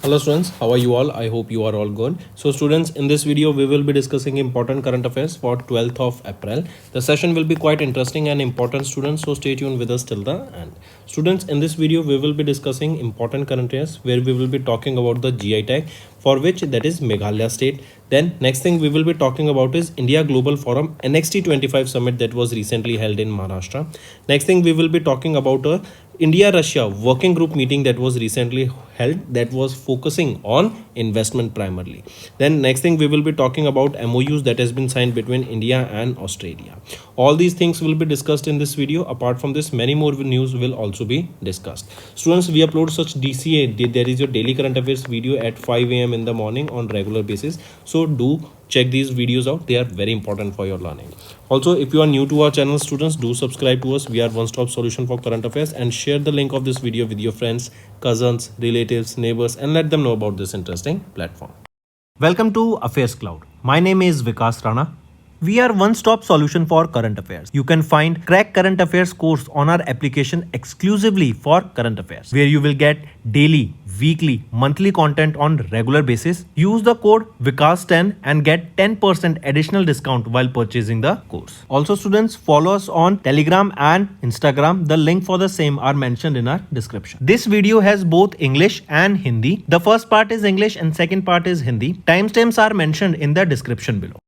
Hello students, how are you all? I hope you are all good. So students, in this video we will be discussing important current affairs for 12th of April. The session will be quite interesting and important students, so stay tuned with us till the end. Students, in this video we will be discussing important current affairs where we will be talking about the GI tag for which that is Meghalaya state. Then next thing we will be talking about is India Global Forum NXT 25 summit that was recently held in Maharashtra. Next thing we will be talking about a India-Russia working group meeting that was recently held that was focusing on investment primarily. Then next thing we will be talking about MOUs that has been signed between India and Australia. All these things will be discussed in this video. Apart from this, many more news will also be discussed. Students, we upload such DCA, there is your daily current affairs video at 5 a.m. in the morning on regular basis. So do check these videos out. They are very important for your learning. Also, if you are new to our channel, students, do subscribe to us. We are one-stop solution for current affairs, and share the link of this video with your friends, cousins, relatives, neighbors, and let them know about this interesting platform. Welcome to Affairs Cloud. My name is Vikas Rana. We are one-stop solution for current affairs. You can find Crack Current Affairs course on our application exclusively for current affairs, where you will get daily, weekly, monthly content on regular basis. Use the code Vikas10 and get 10% additional discount while purchasing the course. Also students, follow us on Telegram and Instagram. The link for the same are mentioned in our description. This video has both English and Hindi. The first part is English and second part is Hindi. Timestamps are mentioned in the description below.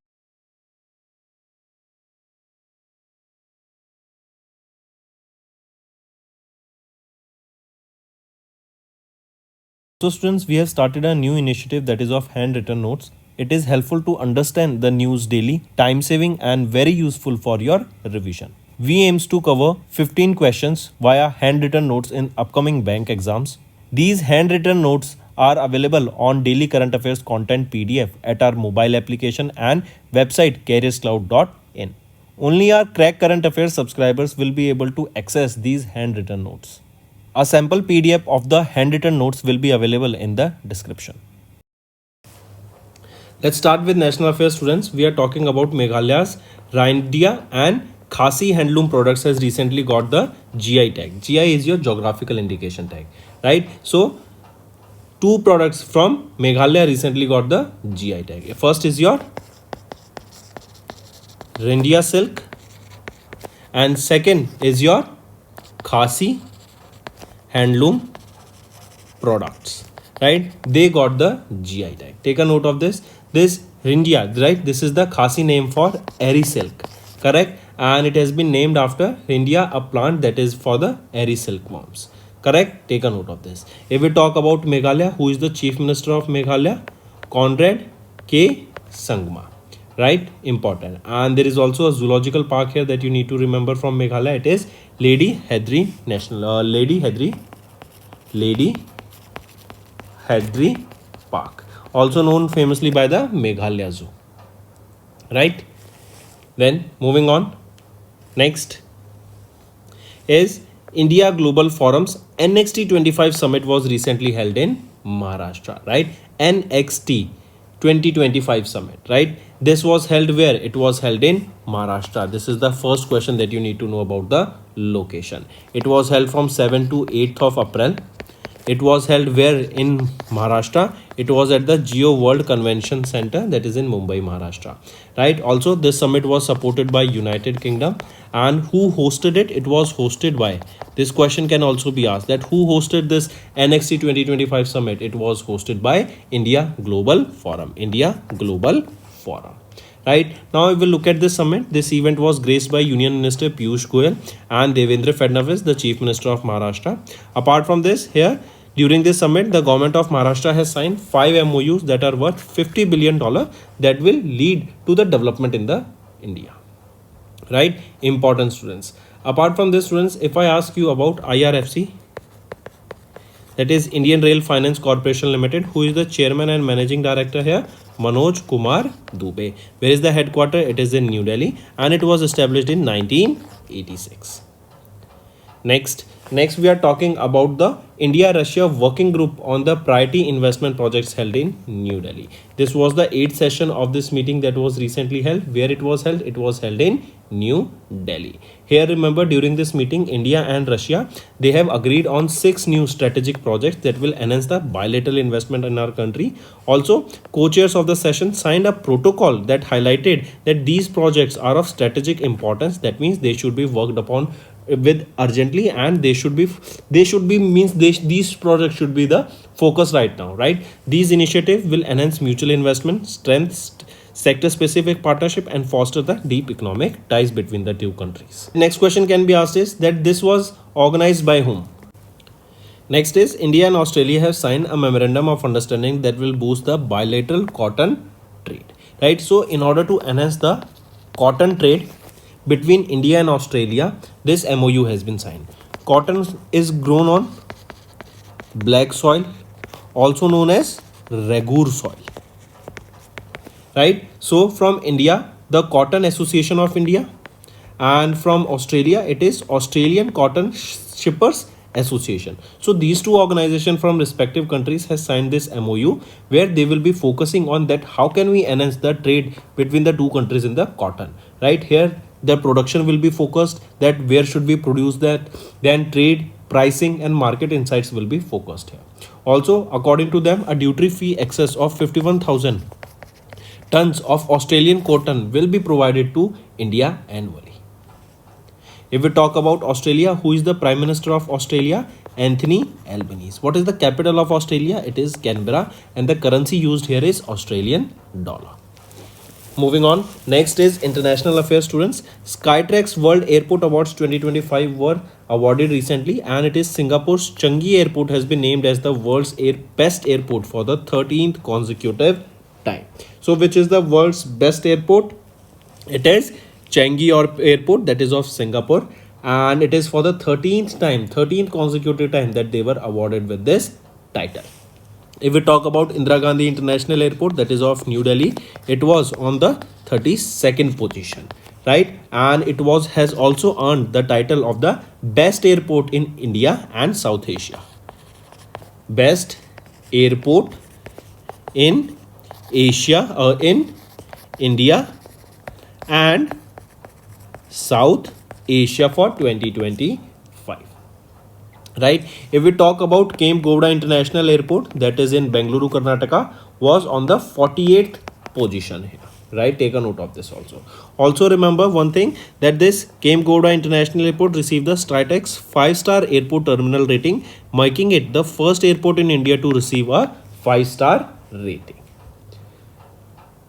So students, we have started a new initiative that is of handwritten notes. It is helpful to understand the news daily, time saving and very useful for your revision. We aims to cover 15 questions via handwritten notes in upcoming bank exams. These handwritten notes are available on daily current affairs content PDF at our mobile application and website careerscloud.in. Only our Crack Current Affairs subscribers will be able to access these handwritten notes. A sample PDF of the handwritten notes will be available in the description. Let's start with national affairs, students. We are talking about Meghalaya's reindeer and Khasi handloom products has recently got the GI tag. GI is your geographical indication tag, right? So two products from Meghalaya recently got the GI tag. First is your reindeer silk and second is your Khasi handloom products, right? They got the GI tag. Take a note of this. This reindeer, right? This is the Khasi name for airy silk, correct? And it has been named after reindeer, a plant that is for the airy silkworms, correct? Take a note of this. If we talk about Meghalaya, who is the Chief Minister of Meghalaya? Conrad K. Sangma, right? Important. And there is also a zoological park here that you need to remember from Meghalaya. It is Lady Hedri National Lady Hedri Park, also known famously by the Meghalaya Zoo, right? Then moving on, next is India Global Forum's NXT 25 summit was recently held in Maharashtra, right? NXT 2025 summit, right? This was held where? It was held in Maharashtra. This is the first question that you need to know about the location. It was held from 7th to 8th of April. It was held where in Maharashtra? It was at the Geo World Convention Center that is in Mumbai, Maharashtra, right? Also, this summit was supported by United Kingdom. And who hosted it? It was hosted by, this question can also be asked, that who hosted this NXT 2025 summit? It was hosted by India Global Forum. India Global Forum. Right now, we will look at this summit. This event was graced by Union Minister Piyush Goyal and Devendra Fadnavis, the Chief Minister of Maharashtra. Apart from this, here during this summit, the government of Maharashtra has signed 5 MOUs that are worth $50 billion that will lead to the development in the India. Right? Important, students. Apart from this, students, if I ask you about IRFC, that is Indian Rail Finance Corporation Limited, who is the chairman and managing director here? Manoj Kumar Dubey. Where is the headquarter? It is in New Delhi and it was established in 1986. Next we are talking about the India-Russia working group on the priority investment projects held in New Delhi. This was the 8th session of this meeting that was recently held. Where it was held? It was held in New Delhi. Here remember, during this meeting, India and Russia, they have agreed on 6 new strategic projects that will enhance the bilateral investment in our country. Also, co-chairs of the session signed a protocol that highlighted that these projects are of strategic importance. That means they should be worked upon with urgently, and these projects should be the focus right now, right? These initiatives will enhance mutual investment, strength sector specific partnership, and foster the deep economic ties between the two countries. Next question can be asked is that this was organized by whom? Next is India and Australia have signed a memorandum of understanding that will boost the bilateral cotton trade, right? So in order to enhance the cotton trade between India and Australia, this MOU has been signed. Cotton is grown on black soil, also known as Ragur soil, right? So from India, the Cotton Association of India, and from Australia, it is Australian Cotton Shippers Association. So these two organizations from respective countries has signed this MOU, where they will be focusing on that how can we enhance the trade between the two countries in the cotton, right? Here the production will be focused, that where should we produce that, then trade, pricing and market insights will be focused here. Also, according to them, a duty free excess of 51,000 tons of Australian cotton will be provided to India annually. If we talk about Australia, who is the Prime Minister of Australia? Anthony Albanese. What is the capital of Australia? It is Canberra, and the currency used here is Australian dollar. Moving on, next is international affairs students. Skytrax World Airport Awards 2025 were awarded recently, and it is Singapore's Changi Airport has been named as the world's best airport for the 13th consecutive time. So which is the world's best airport? It is Changi Airport, that is of Singapore, and it is for the 13th consecutive time that they were awarded with this title. If we talk about Indira Gandhi International Airport, that is of New Delhi, it was on the 32nd position, right? And it has also earned the title of the best airport in India and South Asia. Best airport in Asia, or in India and South Asia for 2025. Right. If we talk about Kemp Gowda International Airport, that is in Bengaluru, Karnataka, was on the 48th position here. Right. Take a note of this also. Also remember one thing, that this Kemp Gowda International Airport received the Stratex 5-star airport terminal rating, making it the first airport in India to receive a 5-star rating.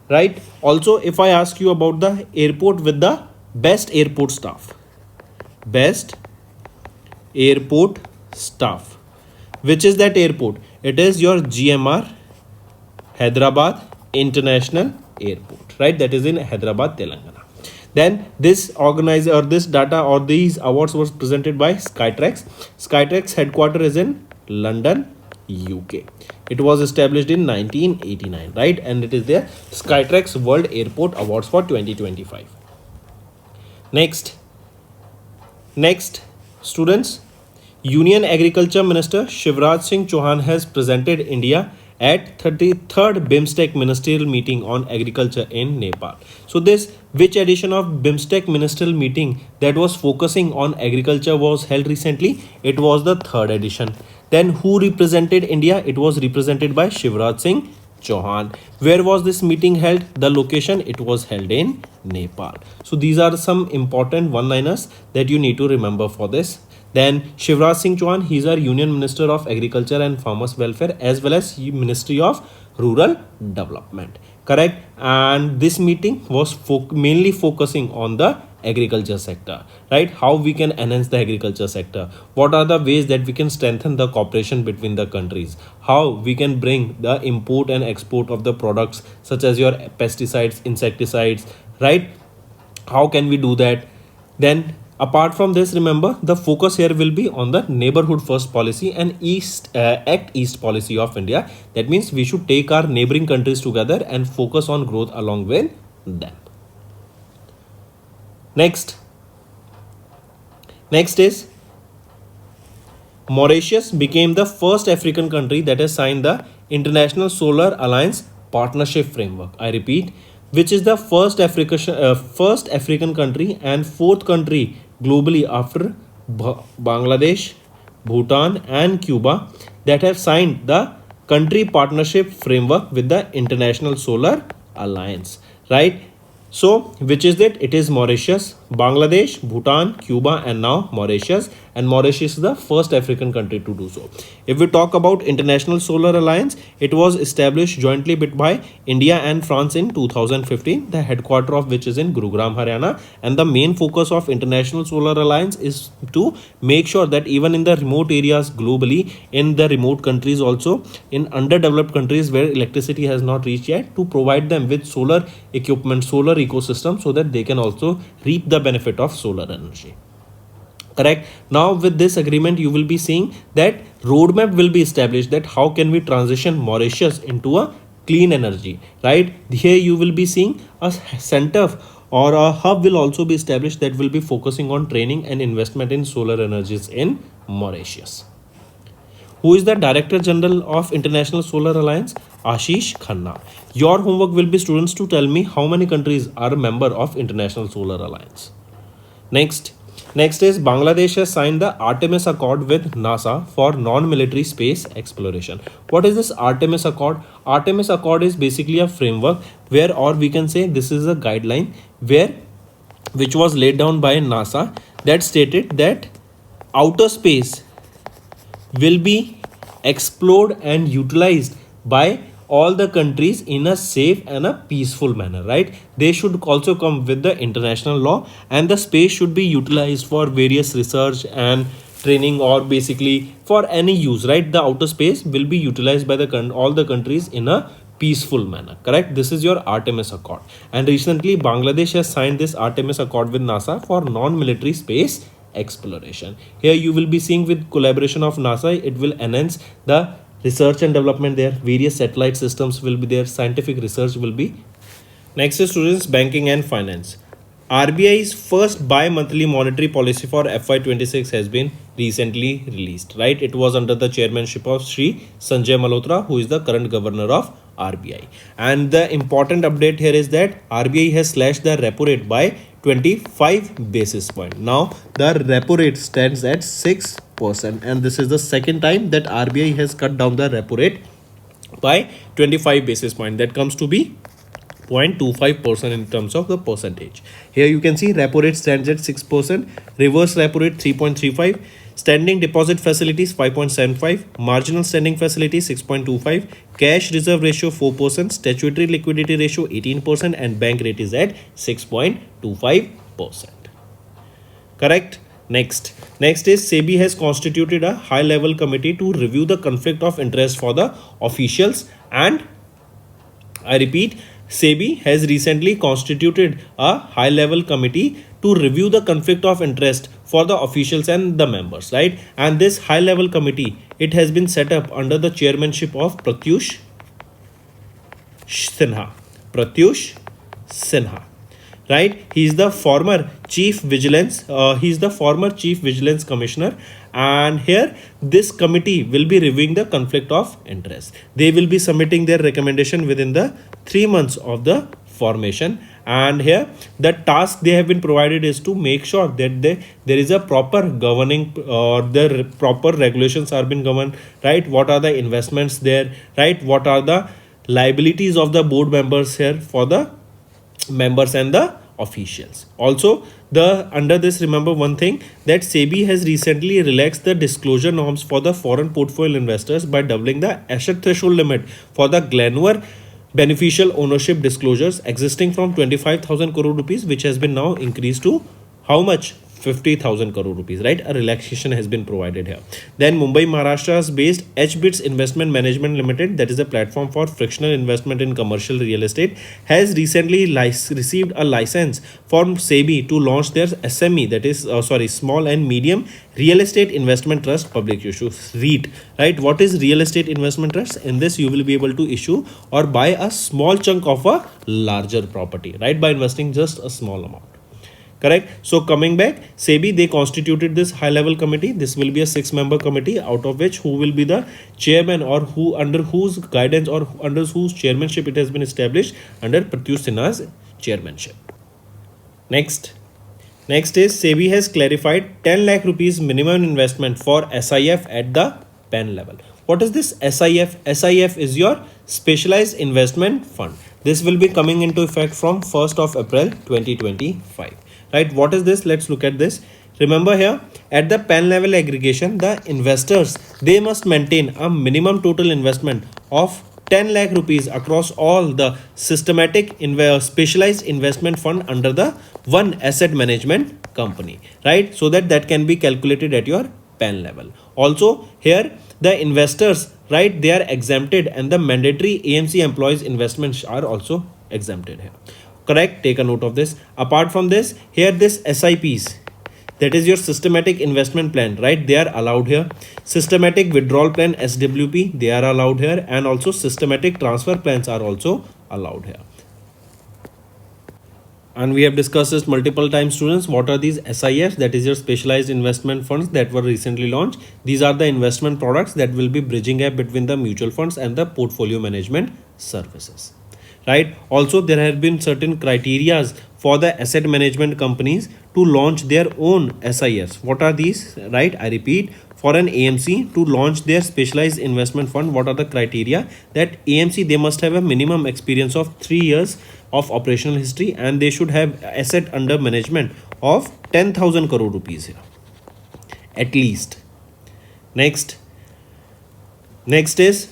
Right. Also, if I ask you about the airport with the best airport staff, best airport staff, which is that airport? It is your GMR Hyderabad International Airport, right? That is in Hyderabad, Telangana. Then this data or these awards was presented by Skytrax. Skytrax headquarters is in London, UK. It was established in 1989, right? And it is the Skytrax World Airport Awards for 2025. Next, students, Union Agriculture Minister Shivraj Singh Chauhan has presented India at 33rd BIMSTEC ministerial meeting on agriculture in Nepal. So which edition of BIMSTEC ministerial meeting that was focusing on agriculture was held recently? It was the 3rd edition. Then who represented India? It was represented by Shivraj Singh Chauhan. Where was this meeting held? The location, it was held in Nepal. So these are some important one-liners that you need to remember for this. Then Shivraj Singh Chauhan, he is our Union Minister of Agriculture and Farmers Welfare, as well as Ministry of Rural Development. Correct? And this meeting was mainly focusing on the agriculture sector, right? How we can enhance the agriculture sector, what are the ways that we can strengthen the cooperation between the countries, how we can bring the import and export of the products such as your pesticides, insecticides, right? How can we do that? Then apart from this, remember the focus here will be on the neighborhood first policy and Act East policy of India. That means we should take our neighboring countries together and focus on growth along with them. Next is Mauritius became the first African country that has signed the International Solar Alliance Partnership Framework. I repeat, which is the first African country and fourth country globally after Bangladesh, Bhutan, and Cuba that have signed the country partnership framework with the International Solar Alliance. Right? So, which is it? It is Mauritius, Bangladesh, Bhutan, Cuba, and now Mauritius. And Mauritius is the first African country to do so. If we talk about International Solar Alliance, it was established jointly by India and France in 2015, the headquarter of which is in Gurugram, Haryana. And the main focus of International Solar Alliance is to make sure that even in the remote areas globally, in the remote countries also, in underdeveloped countries where electricity has not reached yet, to provide them with solar equipment, solar ecosystem, so that they can also reap the benefit of solar energy. Correct. Now with this agreement, you will be seeing that roadmap will be established that how can we transition Mauritius into a clean energy, right? Here you will be seeing a center or a hub will also be established that will be focusing on training and investment in solar energies in Mauritius. Who is the Director General of International Solar Alliance? Ashish Khanna. Your homework will be, students, to tell me how many countries are a member of International Solar Alliance. Next is Bangladesh has signed the Artemis Accord with NASA for non-military space exploration. What is this Artemis Accord? Artemis Accord is basically a framework where, or we can say this is a guideline which was laid down by NASA that stated that outer space will be explored and utilized by all the countries in a safe and a peaceful manner, right? They should also come with the international law, and the space should be utilized for various research and training, or basically for any use, right? The outer space will be utilized by all the countries in a peaceful manner, correct? This is your Artemis Accord. And recently Bangladesh has signed this Artemis Accord with NASA for non-military space exploration. Here you will be seeing, with collaboration of NASA, it will enhance the research and development there. Various satellite systems will be there. Scientific research will be. Next is, students, banking and finance. RBI's first bi-monthly monetary policy for FY26 has been recently released, right? It was under the chairmanship of Sri Sanjay Malhotra, who is the current governor of RBI. And the important update here is that RBI has slashed the repo rate by 25 basis point. Now the repo rate stands at 6%, and this is the second time that RBI has cut down the repo rate by 25 basis point. That comes to be 0.25% in terms of the percentage. Here you can see repo rate stands at 6%, reverse repo rate 3.35, standing deposit facilities 5.75, marginal standing facility 6.25, cash reserve ratio 4%, statutory liquidity ratio 18%, and bank rate is at 6.25%. Correct. Next is SEBI has constituted a high level committee to review the conflict of interest for the officials, and I repeat, SEBI has recently constituted a high level committee to review the conflict of interest for the officials and the members, right? And this high level committee, it has been set up under the chairmanship of Pratyush Sinha. Right? He is the former chief vigilance commissioner, and here this committee will be reviewing the conflict of interest. They will be submitting their recommendation within the 3 months of the formation, and here the task they have been provided is to make sure that there is a proper governing, or the proper regulations are being governed, right? What are the investments there, right? What are the liabilities of the board members here for the members and the officials. Also, under this, remember one thing, that SEBI has recently relaxed the disclosure norms for the foreign portfolio investors by doubling the asset threshold limit for the Glencore beneficial ownership disclosures existing from 25,000 crore rupees, which has been now increased to how much? 50,000 crore rupees, right? A relaxation has been provided here. Then Mumbai, Maharashtra's based HBITS Investment Management Limited, that is a platform for frictional investment in commercial real estate, has recently received a license from SEBI to launch their SME, that is small and medium real estate investment trust public issue, REIT, right? What is real estate investment trust? In this you will be able to issue or buy a small chunk of a larger property, right, by investing just a small amount. Correct. So coming back, SEBI, they constituted this high level committee. This will be a 6-member committee, out of which who will be the chairman, or who under whose guidance or under whose chairmanship it has been established, under Pratyush Sinha's chairmanship. Next is SEBI has clarified 10 lakh rupees minimum investment for SIF at the PAN level. What is this SIF? SIF is your specialized investment fund. This will be coming into effect from 1st of April 2025. Right? What is this? Let's look at this. Remember here, at the PAN level aggregation, the investors, they must maintain a minimum total investment of 10 lakh rupees across all the systematic specialized investment fund under the one asset management company, right? So that can be calculated at your PAN level. Also here, the investors, right, they are exempted, and the mandatory AMC employees investments are also exempted here. Correct? Take a note of this. Apart from this, here this SIPs, that is your systematic investment plan, right, they are allowed here. Systematic withdrawal plan, SWP, they are allowed here, and also systematic transfer plans are also allowed here. And we have discussed this multiple times, students. What are these SIFs? That is your specialized investment funds that were recently launched. These are the investment products that will be bridging gap between the mutual funds and the portfolio management services, right? Also, there have been certain criterias for the asset management companies to launch their own SIFs. What are these? Right? I repeat, for an AMC to launch their specialized investment fund, what are the criteria? That AMC, they must have a minimum experience of 3 years of operational history, and they should have asset under management of 10,000 crore rupees here, at least. Next is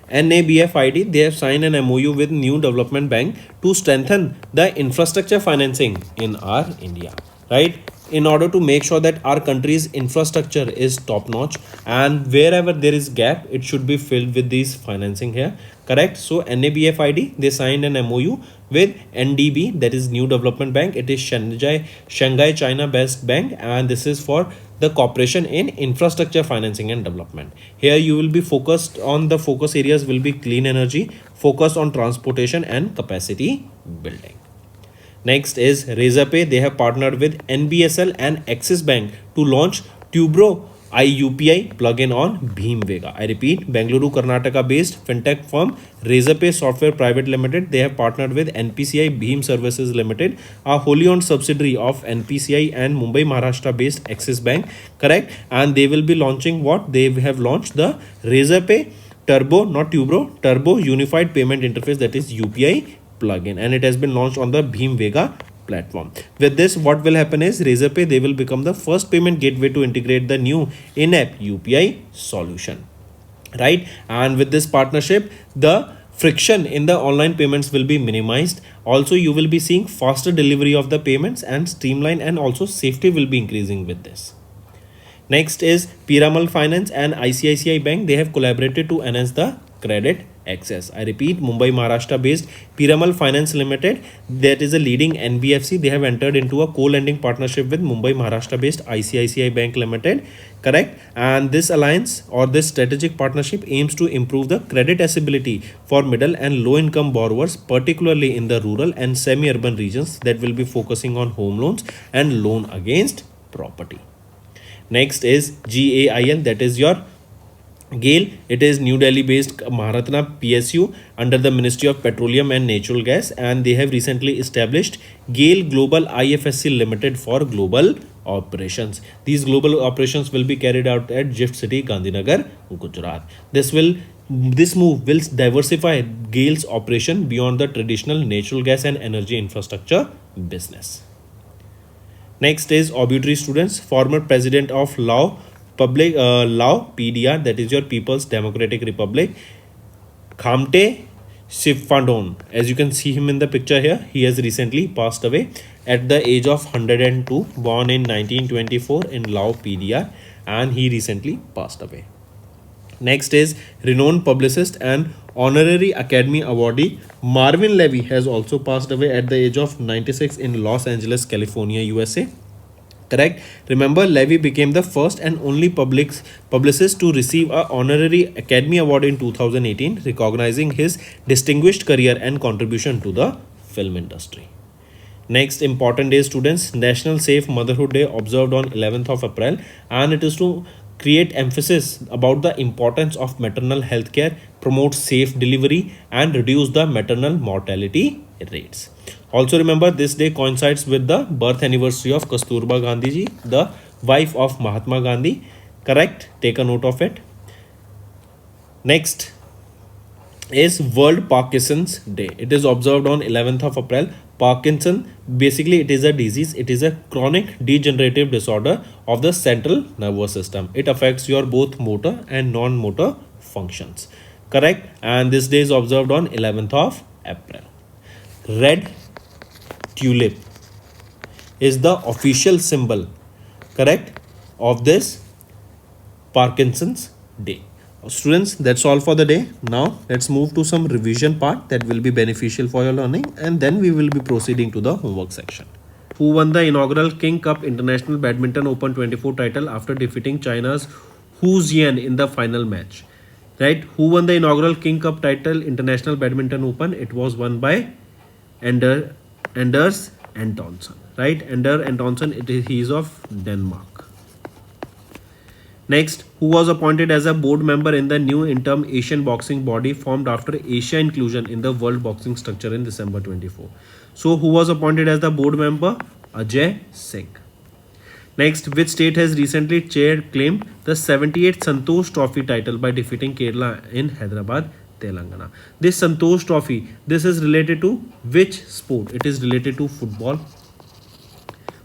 NABFID. They have signed an MOU with New Development Bank to strengthen the infrastructure financing in our India, right? In order to make sure that our country's infrastructure is top notch, and wherever there is gap, it should be filled with these financing here. Correct? So NABFID, they signed an MOU with NDB, that is New Development Bank. It is Shanghai China based bank, and this is for the cooperation in infrastructure financing and development. Here you will be focused on, the focus areas will be clean energy, focus on transportation and capacity building. Next is Razorpay. They have partnered with NBSL and Axis Bank to launch Tubro iUPI plugin on Bhimvega. I repeat, Bengaluru, Karnataka based fintech firm Razorpay Software Private Limited. They have partnered with NPCI Bhim Services Limited, a wholly owned subsidiary of NPCI, and Mumbai, Maharashtra based Axis Bank. Correct? And they will be launching what? They have launched the Razorpay Turbo, not Tubro, Turbo Unified Payment Interface, that is UPI plugin, and it has been launched on the Bhimvega platform. With this, what will happen is Razorpay, they will become the first payment gateway to integrate the new in-app UPI solution, right? And with this partnership, the friction in the online payments will be minimized. Also, you will be seeing faster delivery of the payments and streamline, and also safety will be increasing with this. Next is Piramal Finance and ICICI Bank. They have collaborated to enhance the credit access. I repeat, Mumbai, Maharashtra based Piramal Finance Limited, that is a leading NBFC. They have entered into a co-lending partnership with Mumbai, Maharashtra based ICICI Bank Limited. Correct? And this alliance or this strategic partnership aims to improve the credit accessibility for middle and low income borrowers, particularly in the rural and semi-urban regions, that will be focusing on home loans and loan against property. Next is GAIL, that is your GAIL. It is New Delhi based Maharatna PSU under the Ministry of Petroleum and Natural Gas, and they have recently established GAIL Global IFSC Limited for global operations. These global operations will be carried out at GIFT City, Gandhinagar, Gujarat. This move will diversify GAIL's operation beyond the traditional natural gas and energy infrastructure business. Next is Obituary students. Former president of Lao PDR, that is your People's Democratic Republic, Khamte Siphandon. As you can see him in the picture here, he has recently passed away at the age of 102, born in 1924 in Lao PDR, and he recently passed away. Next is renowned publicist and honorary Academy awardee Marvin Levy has also passed away at the age of 96 in Los Angeles, California, USA. Correct? Remember, Levy became the first and only publicist to receive an honorary Academy Award in 2018, recognizing his distinguished career and contribution to the film industry. Next important day, students, National Safe Motherhood Day observed on 11th of April, and it is to create emphasis about the importance of maternal health care, promote safe delivery and reduce the maternal mortality rates. Also remember, this day coincides with the birth anniversary of Kasturba Gandhi ji, the wife of Mahatma Gandhi. Correct? Take a note of it. Next is World Parkinson's Day. It is observed on 11th of April. Parkinson, basically it is a disease. It is a chronic degenerative disorder of the central nervous system. It affects your both motor and non-motor functions. Correct? And this day is observed on 11th of April. Red tulip is the official symbol, correct, of this Parkinson's Day. Students, that's all for the day. Now let's move to some revision part that will be beneficial for your learning, and then we will be proceeding to the homework section. Who won the inaugural King Cup International Badminton Open 24 title after defeating China's Hu Jian in the final match? Right? Who won the inaugural King Cup title International Badminton Open? It was won by Anders Antonsen. Right? Anders Antonsen, he is of Denmark. Next, who was appointed as a board member in the new interim Asian boxing body formed after Asia inclusion in the world boxing structure in December 24. So, who was appointed as the board member? Ajay Singh. Next, which state has recently claimed the 78th Santosh Trophy title by defeating Kerala in Hyderabad, Telangana? This Santosh Trophy, this is related to which sport? It is related to football.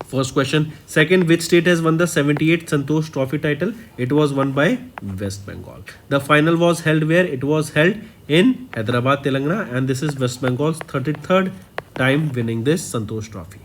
First question. Second, which state has won the 78th Santosh Trophy title? It was won by West Bengal. The final was held where? It was held in Hyderabad, Telangana, and this is West Bengal's 33rd time winning this Santosh Trophy.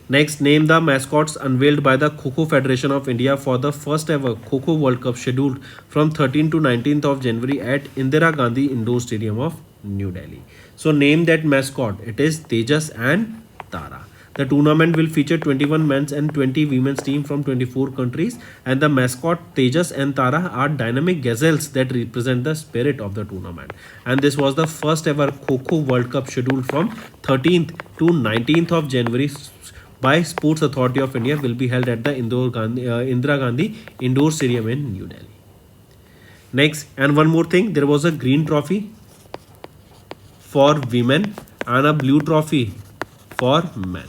Next, name the mascots unveiled by the Kho-Kho Federation of India for the first ever Kho-Kho World Cup scheduled from 13th to 19th of January at Indira Gandhi Indoor Stadium of New Delhi. So, name that mascot. It is Tejas and Tara. The tournament will feature 21 men's and 20 women's team from 24 countries, and the mascot Tejas and Tara are dynamic gazelles that represent the spirit of the tournament. And this was the first ever Kho-Kho World Cup scheduled from 13th to 19th of January by Sports Authority of India, will be held at the Indira Gandhi Indoor Stadium in New Delhi. Next, and one more thing, there was a green trophy for women and a blue trophy for men.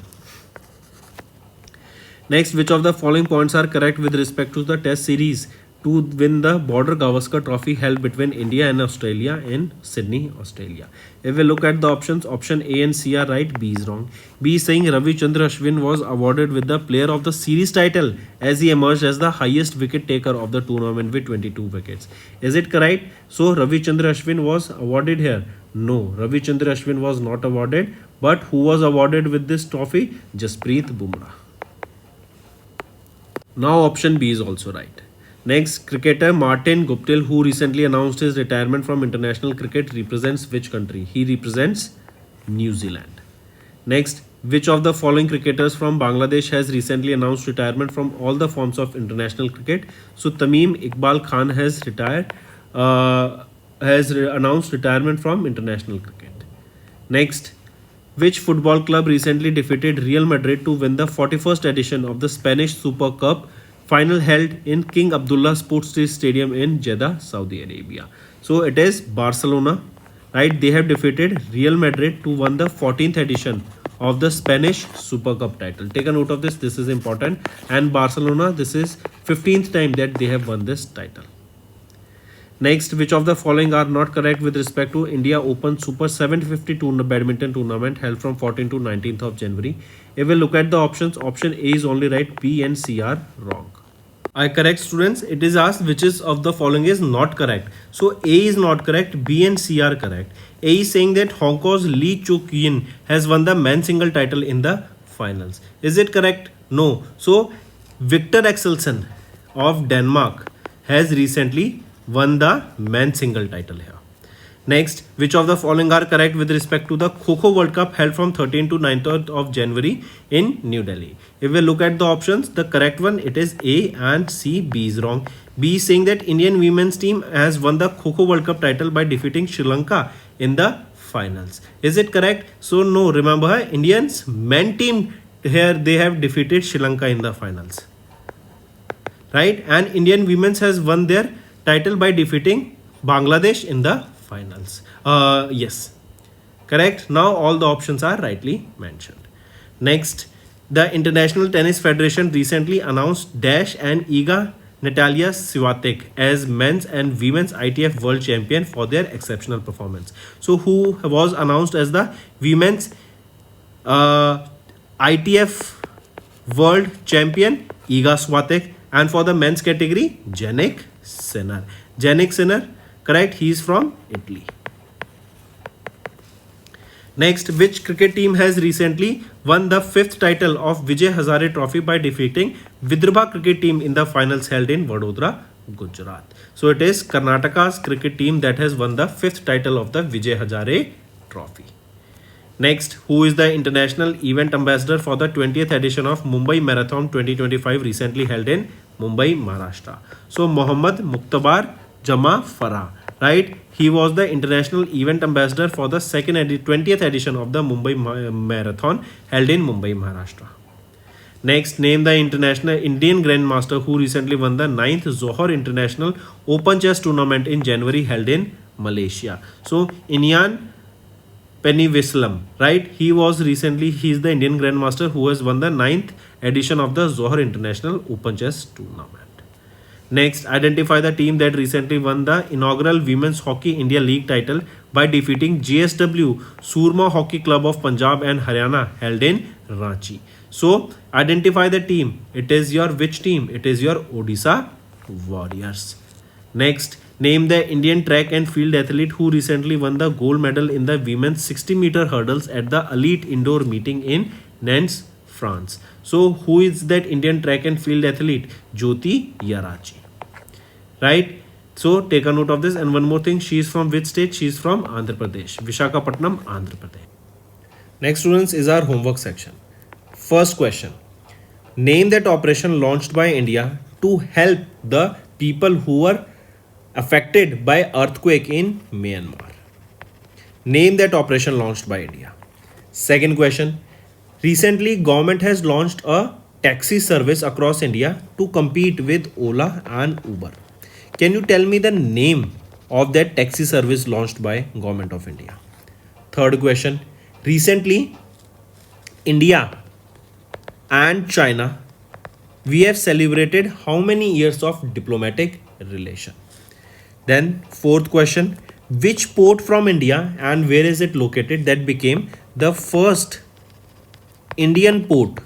Next, which of the following points are correct with respect to the test series to win the Border Gavaskar Trophy held between India and Australia in Sydney, Australia? If we look at the options, option A and C are right, B is wrong. B is saying Ravi Chandra Ashwin was awarded with the Player of the Series title as he emerged as the highest wicket taker of the tournament with 22 wickets. Is it correct? So Ravi Chandra Ashwin was awarded here? No, Ravi Chandra Ashwin was not awarded. But who was awarded with this trophy? Jasprit Bumrah. Now option B is also right. Next, cricketer Martin Guptill, who recently announced his retirement from international cricket, represents which country? He represents New Zealand. Next, which of the following cricketers from Bangladesh has recently announced retirement from all the forms of international cricket? So Tamim Iqbal Khan has announced retirement from international cricket. Next, which football club recently defeated Real Madrid to win the 41st edition of the Spanish Super Cup final held in King Abdullah Sports Stadium in Jeddah, Saudi Arabia? So it is Barcelona, right? They have defeated Real Madrid to win the 14th edition of the Spanish Super Cup title. Take a note of this. This is important. And Barcelona, this is 15th time that they have won this title. Next, which of the following are not correct with respect to India Open Super 750 badminton tournament held from 14th to 19th of January? If we look at the options, option A is only right, B and C are wrong. I correct, students. It is asked which is of the following is not correct. So A is not correct, B and C are correct. A is saying that Hong Kong's Lee Chuk Yin has won the men's single title in the finals. Is it correct? No. So Victor Axelsen of Denmark has recently won the men's single title here. Next, which of the following are correct with respect to the Kho-Kho World Cup held from 13th to 19th of January in New Delhi? If we look at the options, the correct one, it is A and C. B is wrong. B is saying that Indian women's team has won the Kho-Kho World Cup title by defeating Sri Lanka in the finals. Is it correct? So no, remember Indians men team here, they have defeated Sri Lanka in the finals, right? And Indian women's has won their title by defeating Bangladesh in the finals. Yes, correct. Now all the options are rightly mentioned. Next, the International Tennis Federation recently announced Dash and Iga Natalia Swiatek as men's and women's ITF world champion for their exceptional performance. So who was announced as the women's ITF world champion? Iga Swiatek. And for the men's category, Jannik Sinner. Jannik Sinner, correct, he is from Italy. Next, which cricket team has recently won the 5th title of Vijay Hazare Trophy by defeating Vidarbha cricket team in the finals held in Vadodara, Gujarat? So it is Karnataka's cricket team that has won the 5th title of the Vijay Hazare Trophy. Next, who is the international event ambassador for the 20th edition of Mumbai Marathon 2025 recently held in Mumbai, Maharashtra? So Mohammad Muqtabar Jama Farah, right? He was the international event ambassador for the 20th edition of the Mumbai Marathon held in Mumbai, Maharashtra. Next, name the international Indian Grandmaster who recently won the 9th Johor International Open Chess Tournament in January held in Malaysia. So Inian Pennyvislam, right? He is the Indian Grandmaster who has won the 9th edition of the Johor International Open Chess Tournament. Next, identify the team that recently won the inaugural Women's Hockey India League title by defeating GSW Surma Hockey Club of Punjab and Haryana held in Ranchi. So, identify the team. It is your which team? It is your Odisha Warriors. Next, name the Indian track and field athlete who recently won the gold medal in the women's 60-meter hurdles at the elite indoor meeting in Nantes, France. So who is that Indian track and field athlete? Jyoti Yarachi, right? So take a note of this. And one more thing, she is from which state? She is from Andhra Pradesh, Visakhapatnam, Andhra Pradesh. Next, students, is our homework section. First question, name that operation launched by India to help the people who were affected by earthquake in Myanmar. Name that operation launched by India. Second question, recently government has launched a taxi service across India to compete with Ola and Uber. Can you tell me the name of that taxi service launched by government of India? Third question, recently India and China, we have celebrated how many years of diplomatic relation? Then fourth question, which port from India and where is it located that became the first Indian port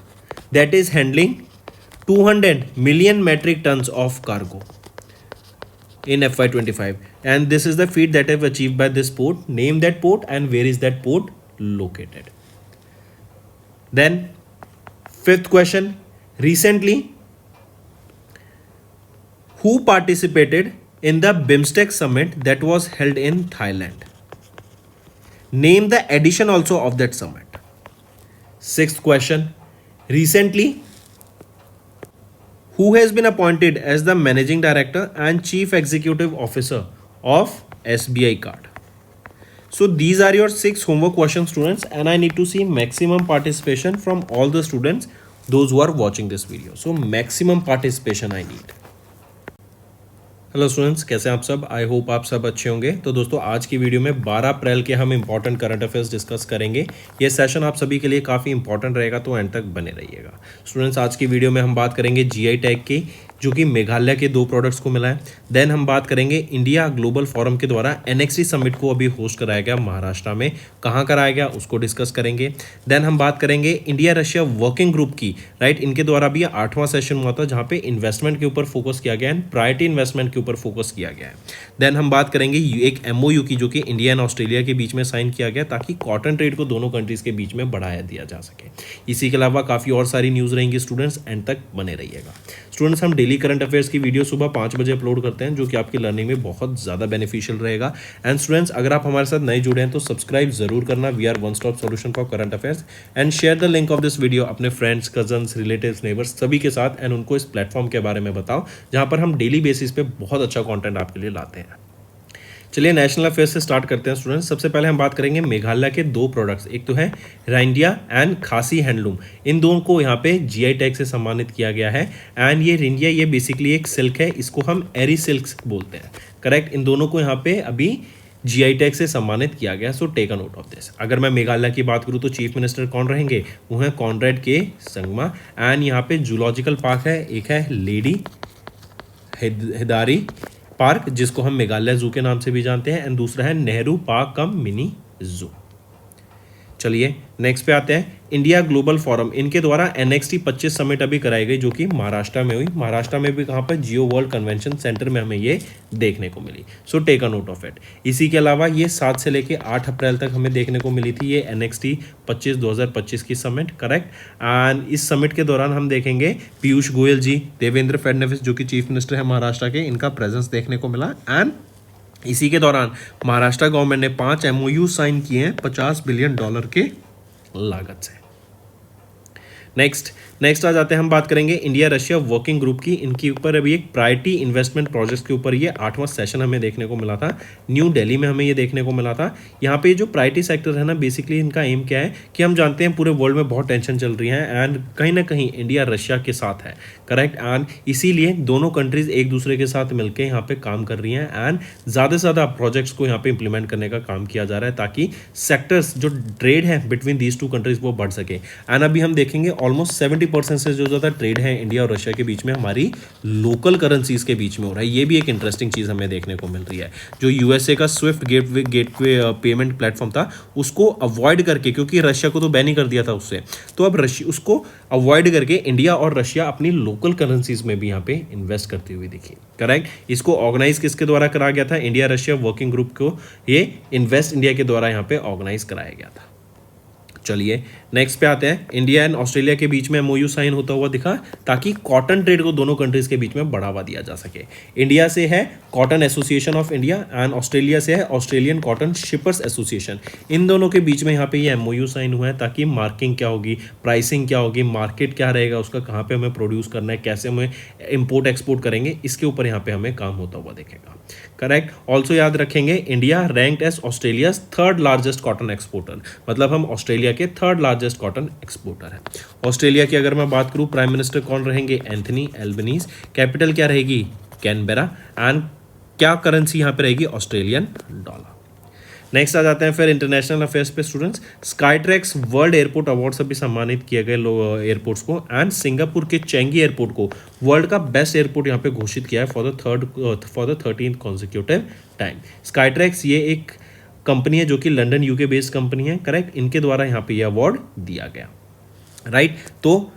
that is handling 200 million metric tons of cargo in FY25? And this is the feat that have achieved by this port. Name that port and where is that port located? Then fifth question, recently who participated in the BIMSTEC summit that was held in Thailand? Name the edition also of that summit. Sixth question, recently who has been appointed as the managing director and chief executive officer of SBI card? So these are your 6 homework questions, students, and I need to see maximum participation from all the students, those who are watching this video. So maximum participation I need. Hello students, कैसे हैं आप सब? I hope आप सब अच्छे होंगे। तो दोस्तों, आज की वीडियो में 12 अप्रैल के हम इंपॉर्टेंट करंट अफेयर्स डिस्कस करेंगे। ये सेशन आप सभी के लिए काफ़ी इंपॉर्टेंट रहेगा, तो एंड तक बने रहिएगा। स्टूडेंट्स, आज की वीडियो में हम बात करेंगे जीआई टैग की, जो कि मेघालय के 2 प्रोडक्ट्स को मिला है। देन हम बात करेंगे इंडिया ग्लोबल फोरम के द्वारा एनएक्सटी समिट को अभी होस्ट कराया गया महाराष्ट्र में, कहाँ कराया गया उसको डिस्कस करेंगे। देन हम बात करेंगे इंडिया रशिया वर्किंग ग्रुप की, राइट, इनके द्वारा भी 8वां सेशन हुआ था, जहाँ पे इन्वेस्टमेंट के ऊपर फोकस किया गया है, प्रायोरिटी इन्वेस्टमेंट के ऊपर फोकस किया गया है। देन हम बात करेंगे एक एमओयू की, जो कि इंडिया एंड ऑस्ट्रेलिया के बीच में साइन किया गया, ताकि कॉटन ट्रेड को दोनों कंट्रीज के बीच में बढ़ाया दिया जा सके। इसी के अलावा काफ़ी और सारी न्यूज़ रहेंगी। स्टूडेंट्स, एंड तक बने रहिएगा। स्टूडेंट्स, हम डेली करंट अफेयर्स की वीडियो सुबह 5 बजे अपलोड करते हैं, जो कि आपकी लर्निंग में बहुत ज़्यादा बेनिफिशियल रहेगा। एंड स्टूडेंट्स, अगर आप हमारे साथ नए जुड़े हैं तो सब्सक्राइब जरूर करना। We are one stop solution for current affairs, and share the link of this video अपने फ्रेंड्स, कजन्स, रिलेटिव्स, नेबर्स सभी के साथ, एंड उनको इस प्लेटफॉर्म के बारे में बताओ, जहाँ पर हम डेली बेसिस पे बहुत अच्छा कॉन्टेंट आपके लिए लाते हैं। चलिए नेशनल अफेयर्स से स्टार्ट करते हैं स्टूडेंट्स। सबसे पहले हम बात करेंगे मेघालय के दो प्रोडक्ट्स, एक तो है राइंडिया एंड खासी हैंडलूम। इन दोनों को यहाँ पे जीआई टैग से सम्मानित किया गया है। एंड ये रिंडिया ये बेसिकली एक सिल्क है, इसको हम एरी सिल्क बोलते हैं, करेक्ट। इन दोनों को यहाँ पे अभी जीआई टैग से सम्मानित किया गया, so take a note of this. अगर मैं मेघालय की बात करूँ तो चीफ मिनिस्टर कौन रहेंगे, वो हैं कॉनरेड के संगमा। एंड यहाँ पे जूलॉजिकल पार्क है, एक है लेडी हिदारी पार्क जिसको हम मेघालय जू के नाम से भी जानते हैं, एंड दूसरा है नेहरू पार्क कम मिनी जू। चलिए नेक्स्ट पे आते हैं, इंडिया ग्लोबल फोरम, इनके द्वारा NXT 25 समिट अभी कराई गई जो कि महाराष्ट्र में हुई। महाराष्ट्र में भी कहाँ पर, जियो वर्ल्ड कन्वेंशन सेंटर में हमें ये देखने को मिली, so take a note of it. इसी के अलावा ये 7 से लेके 8 अप्रैल तक हमें देखने को मिली थी ये NXT 25 2025 की समिट, करेक्ट। एंड इस समिट के दौरान हम देखेंगे पीयूष गोयल जी, देवेंद्र फडणवीस जो कि चीफ मिनिस्टर है महाराष्ट्र के, इनका प्रेजेंस देखने को मिला। एंड इसी के दौरान महाराष्ट्र गवर्नमेंट ने 5 MOU साइन किए हैं $50 बिलियन के लागत से। नेक्स्ट आ जाते हैं, हम बात करेंगे इंडिया रशिया वर्किंग ग्रुप की। इनके ऊपर अभी एक प्रायोरिटी इन्वेस्टमेंट प्रोजेक्ट के ऊपर ये 8वां सेशन हमें देखने को मिला था, न्यू दिल्ली में हमें ये देखने को मिला था। यहाँ पे जो प्रायोरिटी सेक्टर है ना, बेसिकली इनका एम क्या है कि हम जानते हैं पूरे वर्ल्ड में बहुत टेंशन चल रही है एंड कहीं ना कहीं इंडिया रशिया के साथ है, करेक्ट। एंड इसीलिए दोनों कंट्रीज एक दूसरे के साथ मिलकर यहाँ पे काम कर रही हैं एंड ज़्यादा से ज़्यादा प्रोजेक्ट्स को यहाँ पे इंप्लीमेंट करने का काम किया जा रहा है ताकि सेक्टर्स जो ट्रेड है बिटवीन दीज टू कंट्रीज वो बढ़ सके। एंड अभी हम देखेंगे ऑलमोस्ट 70% से जो ज़्यादा ट्रेड है इंडिया और रशिया के बीच में हमारी लोकल करेंसीज के बीच में हो रहा है। ये भी एक इंटरेस्टिंग चीज़ हमें देखने को मिल रही है। जो यूएसए का स्विफ्ट गेटवे पेमेंट प्लेटफॉर्म था उसको अवॉइड करके, क्योंकि रशिया को तो बैन ही कर दिया था उससे, तो अब उसको अवॉइड करके इंडिया और रशिया अपनी लोकल करेंसीज में भी यहाँ पे इन्वेस्ट करते हुए दिखी, करेक्ट। इसको ऑर्गेनाइज किसके द्वारा करा गया था, इंडिया रशिया वर्किंग ग्रुप को ये इन्वेस्ट इंडिया के द्वारा यहाँ पे ऑर्गेनाइज कराया गया था। चलिए नेक्स्ट पे आते हैं, इंडिया एंड ऑस्ट्रेलिया के बीच में MOU साइन होता हुआ दिखा ताकि कॉटन ट्रेड को दोनों कंट्रीज के बीच में बढ़ावा दिया जा सके। इंडिया से है cotton association of India and Australia से है ऑस्ट्रेलियन कॉटन शिपर्स एसोसिएशन। इन दोनों के बीच में यहाँ पे ये MOU साइन हुआ है ताकि मार्किंग क्या होगी, प्राइसिंग क्या होगी, मार्केट क्या रहेगा उसका, कहाँ पे हमें प्रोड्यूस करना है, कैसे हमें इम्पोर्ट एक्सपोर्ट करेंगे, इसके ऊपर यहाँ पे हमें काम होता हुआ दिखेगा, करेक्ट। ऑल्सो याद रखेंगे India ranked as Australia 3rd largest cotton exporter, मतलब हम ऑस्ट्रेलिया के 3rd लार्जेस्ट कॉटन एक्सपोर्टर है। ऑस्ट्रेलिया की अगर मैं बात करूं, प्राइम मिनिस्टर कौन रहेंगे, एंथनी एल्बनीज। कैपिटल क्या रहेगी, कैनबेरा। एंड क्या करेंसी यहाँ पे रहेगी, ऑस्ट्रेलियन डॉलर। नेक्स्ट आ जाते हैं फिर इंटरनेशनल अफेयर्स पे students. Skytrax world airport award से भी सम्मानित किए गए एयरपोर्ट्स को, एंड सिंगापुर के चेंगी एयरपोर्ट को वर्ल्ड का बेस्ट एयरपोर्ट यहाँ पे घोषित किया है for the 13th consecutive time. Skytrax ये एक कंपनी है जो कि लंदन यूके बेस्ड कंपनी है, करेक्ट। इनके द्वारा यहाँ पे ये अवार्ड दिया गया, राइट। तो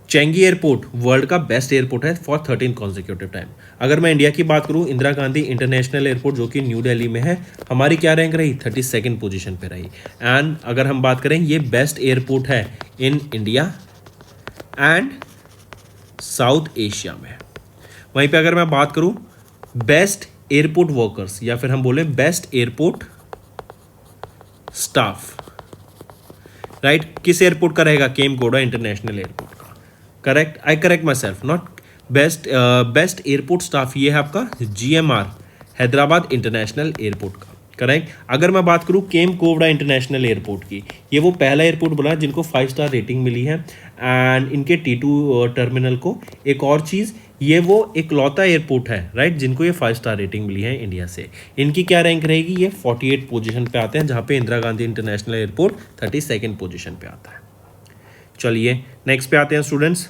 चेंगी एयरपोर्ट वर्ल्ड का बेस्ट एयरपोर्ट है फॉर 13th कॉन्जिक्यूटिव टाइम। अगर मैं इंडिया की बात करूं, इंदिरा गांधी इंटरनेशनल एयरपोर्ट जो कि न्यू दिल्ली में है, हमारी क्या रैंक रही, 32nd पोजीशन पे रही। एंड अगर हम बात करें, ये बेस्ट एयरपोर्ट है in India and south Asia में। वहीं पे अगर मैं बात करूं बेस्ट एयरपोर्ट वर्कर्स या फिर हम बोले बेस्ट एयरपोर्ट स्टाफ, राइट, किस एयरपोर्ट का रहेगा, केमकोडा इंटरनेशनल एयरपोर्ट का, correct. I correct my self, not best airport staff ये है आपका GMR हैदराबाद इंटरनेशनल एयरपोर्ट का, करेक्ट। अगर मैं बात करूँ केमकोडा इंटरनेशनल एयरपोर्ट की, ये वो पहला एयरपोर्ट बोला जिनको 5 स्टार रेटिंग मिली है। एंड इनके T2 टर्मिनल को एक और चीज़, ये वो इकलौता एयरपोर्ट है, राइट, जिनको ये 5 स्टार रेटिंग मिली है इंडिया से। इनकी क्या रैंक रहेगी, ये 48 पोजीशन पे आते हैं, जहाँ पे Indira Gandhi international airport 32nd position पे आता है। चलिए नेक्स्ट पे आते हैं स्टूडेंट्स।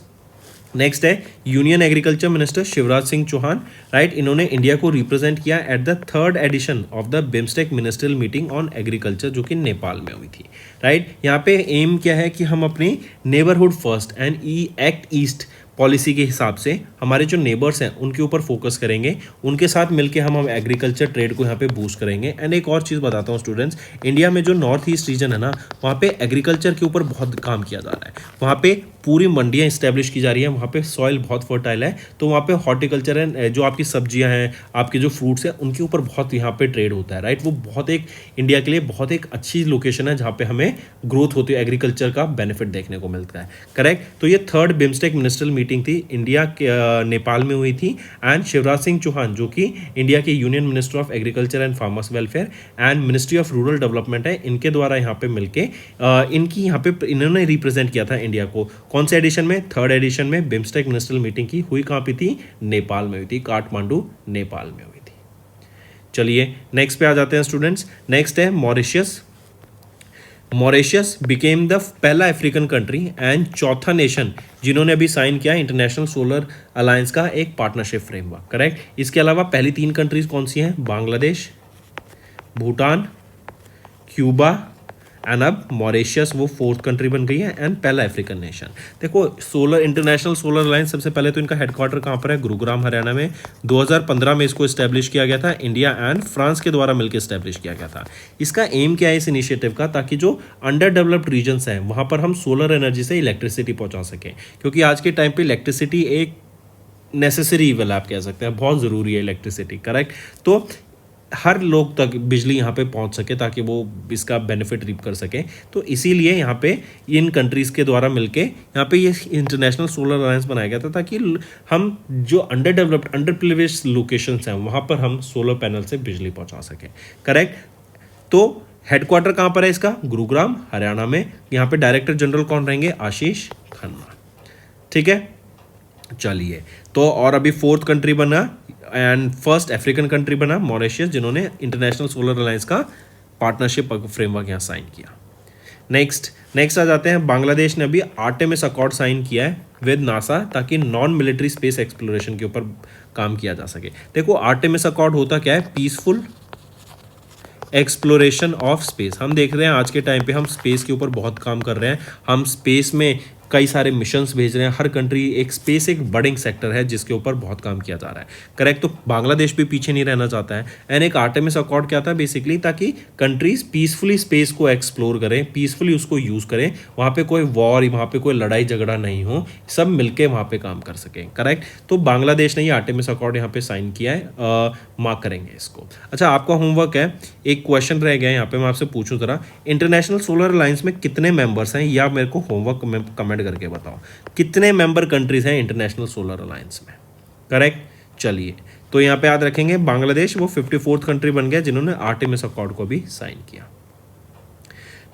नेक्स्ट है union agriculture minister Shivraj Singh Chouhan, right. इन्होंने इंडिया को रिप्रेजेंट किया at the 3rd edition of the BIMSTEC ministerial meeting on agriculture जो कि नेपाल में हुई थी, राइट। यहाँ पे एम क्या है कि हम अपने neighbourhood first and act east policy के हिसाब से हमारे जो नेबर्स हैं उनके ऊपर फोकस करेंगे, उनके साथ मिलके हम एग्रीकल्चर ट्रेड को यहाँ पे बूस्ट करेंगे। एंड एक और चीज़ बताता हूँ स्टूडेंट्स, इंडिया में जो नॉर्थ ईस्ट रीजन है ना, वहाँ पे एग्रीकल्चर के ऊपर बहुत काम किया जा रहा है। वहाँ पे पूरी मंडियाँ इस्टेब्लिश की जा रही हैं, वहाँ पे सॉइल बहुत फर्टाइल है, तो वहाँ पे हॉर्टिकल्चर है, जो आपकी सब्जियाँ हैं, आपके जो फ्रूट्स हैं, उनके ऊपर बहुत यहाँ पे ट्रेड होता है, राइट। वो बहुत एक इंडिया के लिए बहुत एक अच्छी लोकेशन है जहाँ पे हमें ग्रोथ होती है, एग्रीकल्चर का बेनिफिट देखने को मिलता है, करेक्ट। तो ये 3rd बिम्स्टेक मिनिस्ट्रियल मीटिंग थी इंडिया नेपाल में हुई थी, एंड शिवराज सिंह चौहान जो कि इंडिया के union minister of agriculture and farmers welfare and ministry of rural development है, इनके द्वारा यहाँ पे मिलके इनकी यहाँ पे इन्होंने रिप्रेजेंट किया था इंडिया को। कौन से एडिशन में? थर्ड एडिशन में बिम्स्टेक मिनिस्ट्रियल मीटिंग की हुई कहाँ पे थी? नेपाल में हुई थी, काठमांडू नेपाल में हुई थी। चलिए नेक्स्ट पे आ जाते हैं स्टूडेंट्स। नेक्स्ट है मॉरिशियस। मॉरिशियस बिकेम द पहला अफ्रीकन कंट्री एंड चौथा नेशन जिन्होंने अभी साइन किया इंटरनेशनल सोलर अलायंस का एक पार्टनरशिप फ्रेमवर्क। करेक्ट। इसके अलावा पहली 3 कंट्रीज कौन सी हैं? बांग्लादेश, भूटान, क्यूबा एंड अब मॉरिशियस वो 4th कंट्री बन गई है एंड पहला अफ्रीकन नेशन। देखो सोलर इंटरनेशनल सोलर अलायंस सबसे पहले तो इनका हेडक्वार्टर कहाँ पर है? गुरुग्राम हरियाणा में। 2015 में इसको इस्टेब्लिश किया गया था, इंडिया एंड फ्रांस के द्वारा मिलकर इस्टेब्लिश किया गया था। इसका एम क्या है इस इनिशिएटिव का? ताकि जो अंडर डेवलप्ड रीजन्स हैं वहाँ पर हम सोलर एनर्जी से इलेक्ट्रिसिटी पहुँचा सकें, क्योंकि आज के टाइम पर इलेक्ट्रिसिटी एक नेसेसरी इवल आप कह सकते हैं, बहुत ज़रूरी है इलेक्ट्रिसिटी। करेक्ट। तो हर लोग तक बिजली यहाँ पे पहुँच सके ताकि वो इसका बेनिफिट रीप कर सके। तो इसीलिए यहाँ पे इन कंट्रीज़ के द्वारा मिलके यहाँ पे ये इंटरनेशनल सोलर अलायंस बनाया गया था, ताकि हम जो under developed under privileged locations हैं वहाँ पर हम सोलर पैनल से बिजली पहुँचा सकें। करेक्ट। तो हेडक्वार्टर कहाँ पर है इसका? गुरुग्राम हरियाणा में। यहाँ पे डायरेक्टर जनरल कौन रहेंगे? आशीष खन्ना। ठीक है। चलिए, तो और अभी 4th कंट्री बना एंड फर्स्ट अफ्रीकन कंट्री बना मॉरिशियस, जिन्होंने इंटरनेशनल सोलर अलायंस का पार्टनरशिप फ्रेमवर्क यहाँ साइन किया। नेक्स्ट आ जाते हैं। बांग्लादेश ने अभी आर्टेमिस अकॉर्ड साइन किया है विद नासा, ताकि नॉन मिलिट्री स्पेस एक्सप्लोरेशन के ऊपर काम किया जा सके। देखो आर्टेमिस अकॉर्ड होता क्या है? Peaceful exploration of space. हम देख रहे हैं आज के टाइम पे हम स्पेस के ऊपर बहुत काम कर रहे हैं, हम स्पेस में कई सारे मिशंस भेज रहे हैं। हर कंट्री एक स्पेस एक बर्डिंग सेक्टर है जिसके ऊपर बहुत काम किया जा रहा है। करेक्ट। तो बांग्लादेश भी पीछे नहीं रहना चाहता है। एंड एक आर्टेमिस अकॉर्ड क्या था? बेसिकली ताकि कंट्रीज पीसफुली स्पेस को एक्सप्लोर करें, पीसफुली उसको यूज़ करें, वहाँ पे कोई वॉर, वहाँ पे कोई लड़ाई झगड़ा नहीं हो, सब मिलके वहाँ पे काम कर सकें। करेक्ट। तो बांग्लादेश ने ये आर्टेमिस अकॉर्ड यहाँ पे साइन किया है, मार्क करेंगे इसको। अच्छा, आपका होमवर्क है, एक क्वेश्चन रह गया यहाँ पे, मैं आपसे पूछूं जरा, इंटरनेशनल सोलर अलायंस में कितने मेंबर्स हैं, या मेरे को होमवर्क में कमेंट करके बताओ कितने मेंबर कंट्रीज हैं इंटरनेशनल सोलर अलायंस में। करेक्ट। चलिए, तो यहाँ पे याद रखेंगे बांग्लादेश वो 54th कंट्री बन गया जिन्होंने आर्टेमिस अकॉर्ड को भी साइन किया।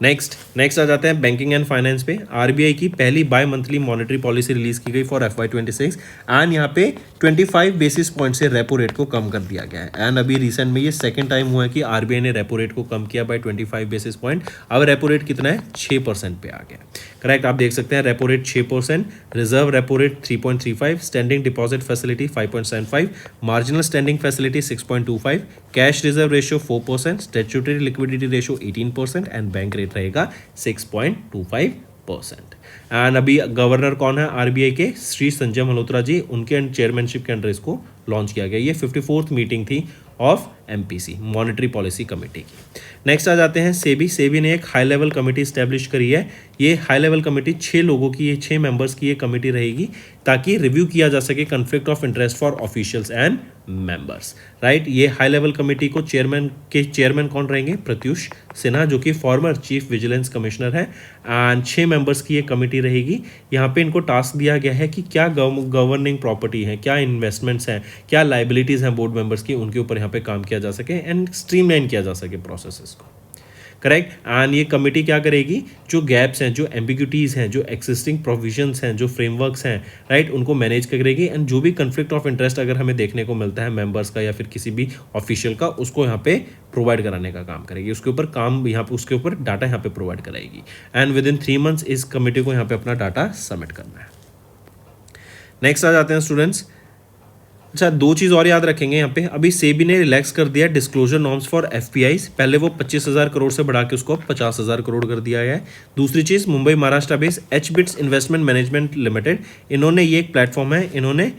नेक्स्ट आ जाते हैं बैंकिंग एंड फाइनेंस पे। आरबीआई की पहली bimonthly monetary policy release की गई फॉर FY26 एंड यहाँ पे 25 बेसिस पॉइंट से रेपो रेट को कम कर दिया गया है। एंड अभी रिसेंट में ये सेकंड टाइम हुआ है कि आरबीआई ने रेपो रेट को कम किया बाय 25 बेसिस पॉइंट। अब रेपो रेट कितना है? 6% पे आ गया। करेक्ट। आप देख सकते हैं repo rate 6%, reserve repo rate 3.35, standing deposit facility 5.75, marginal standing facility 6.25, cash reserve ratio 4%, statutory liquidity ratio 18% and bank rate रहेगा 6.25%। एंड अभी गवर्नर कौन है आरबीआई के? श्री संजय मल्होत्रा जी, उनके चेयरमैनशिप के अंडर इसको लॉन्च किया गया। ये 54th मीटिंग थी of MPC monetary policy committee की। नेक्स्ट आ जाते हैं सेबी ने एक हाई लेवल कमेटी स्टैब्लिश करी है। ये हाई लेवल कमेटी 6 लोगों की, ये 6 मेंबर्स की ये कमेटी रहेगी ताकि रिव्यू किया जा सके conflict of interest for officials and members. Right. ये हाई लेवल कमेटी को चेयरमैन कौन रहेंगे? प्रत्युष सिन्हा, जो कि फॉर्मर चीफ विजिलेंस कमिश्नर है। एंड 6 मेंबर्स की ये कमेटी रहेगी। यहाँ पे इनको टास्क दिया गया है कि क्या गवर्निंग प्रॉपर्टी है, क्या इन्वेस्टमेंट्स हैं, क्या लाइबिलिटीज़ हैं बोर्ड मेंबर्स की, उनके ऊपर यहाँ पे काम किया जा सके एंड स्ट्रीमलाइन किया जा सके प्रोसेसेस को। करेक्ट। एंड ये कमेटी क्या करेगी? जो गैप्स हैं, जो एम्बिग्यूटीज़ हैं, जो एक्सिस्टिंग प्रोविजंस हैं, जो फ्रेमवर्क्स हैं, राइट, उनको मैनेज करेगी। एंड जो भी कन्फ्लिक्ट ऑफ इंटरेस्ट अगर हमें देखने को मिलता है मेंबर्स का या फिर किसी भी ऑफिशियल का, उसको यहाँ पे प्रोवाइड कराने का काम करेगी, उसके ऊपर काम यहाँ पे, उसके ऊपर डाटा यहाँ पे प्रोवाइड कराएगी। एंड विद इन 3 मंथ्स इस कमेटी को यहाँ पे अपना डाटा सबमिट करना है। नेक्स्ट आ जाते हैं स्टूडेंट्स। अच्छा, 2 चीज़ और याद रखेंगे यहाँ पे। अभी सेबी ने रिलैक्स कर दिया डिस्क्लोजर नॉर्म्स फॉर FPIs। पहले वो 25,000 करोड़ से बढ़ा के उसको 50,000 करोड़ कर दिया गया है। दूसरी चीज़, Mumbai Maharashtra based HBITS investment management limited, इन्होंने ये एक प्लेटफॉर्म है, इन्होंने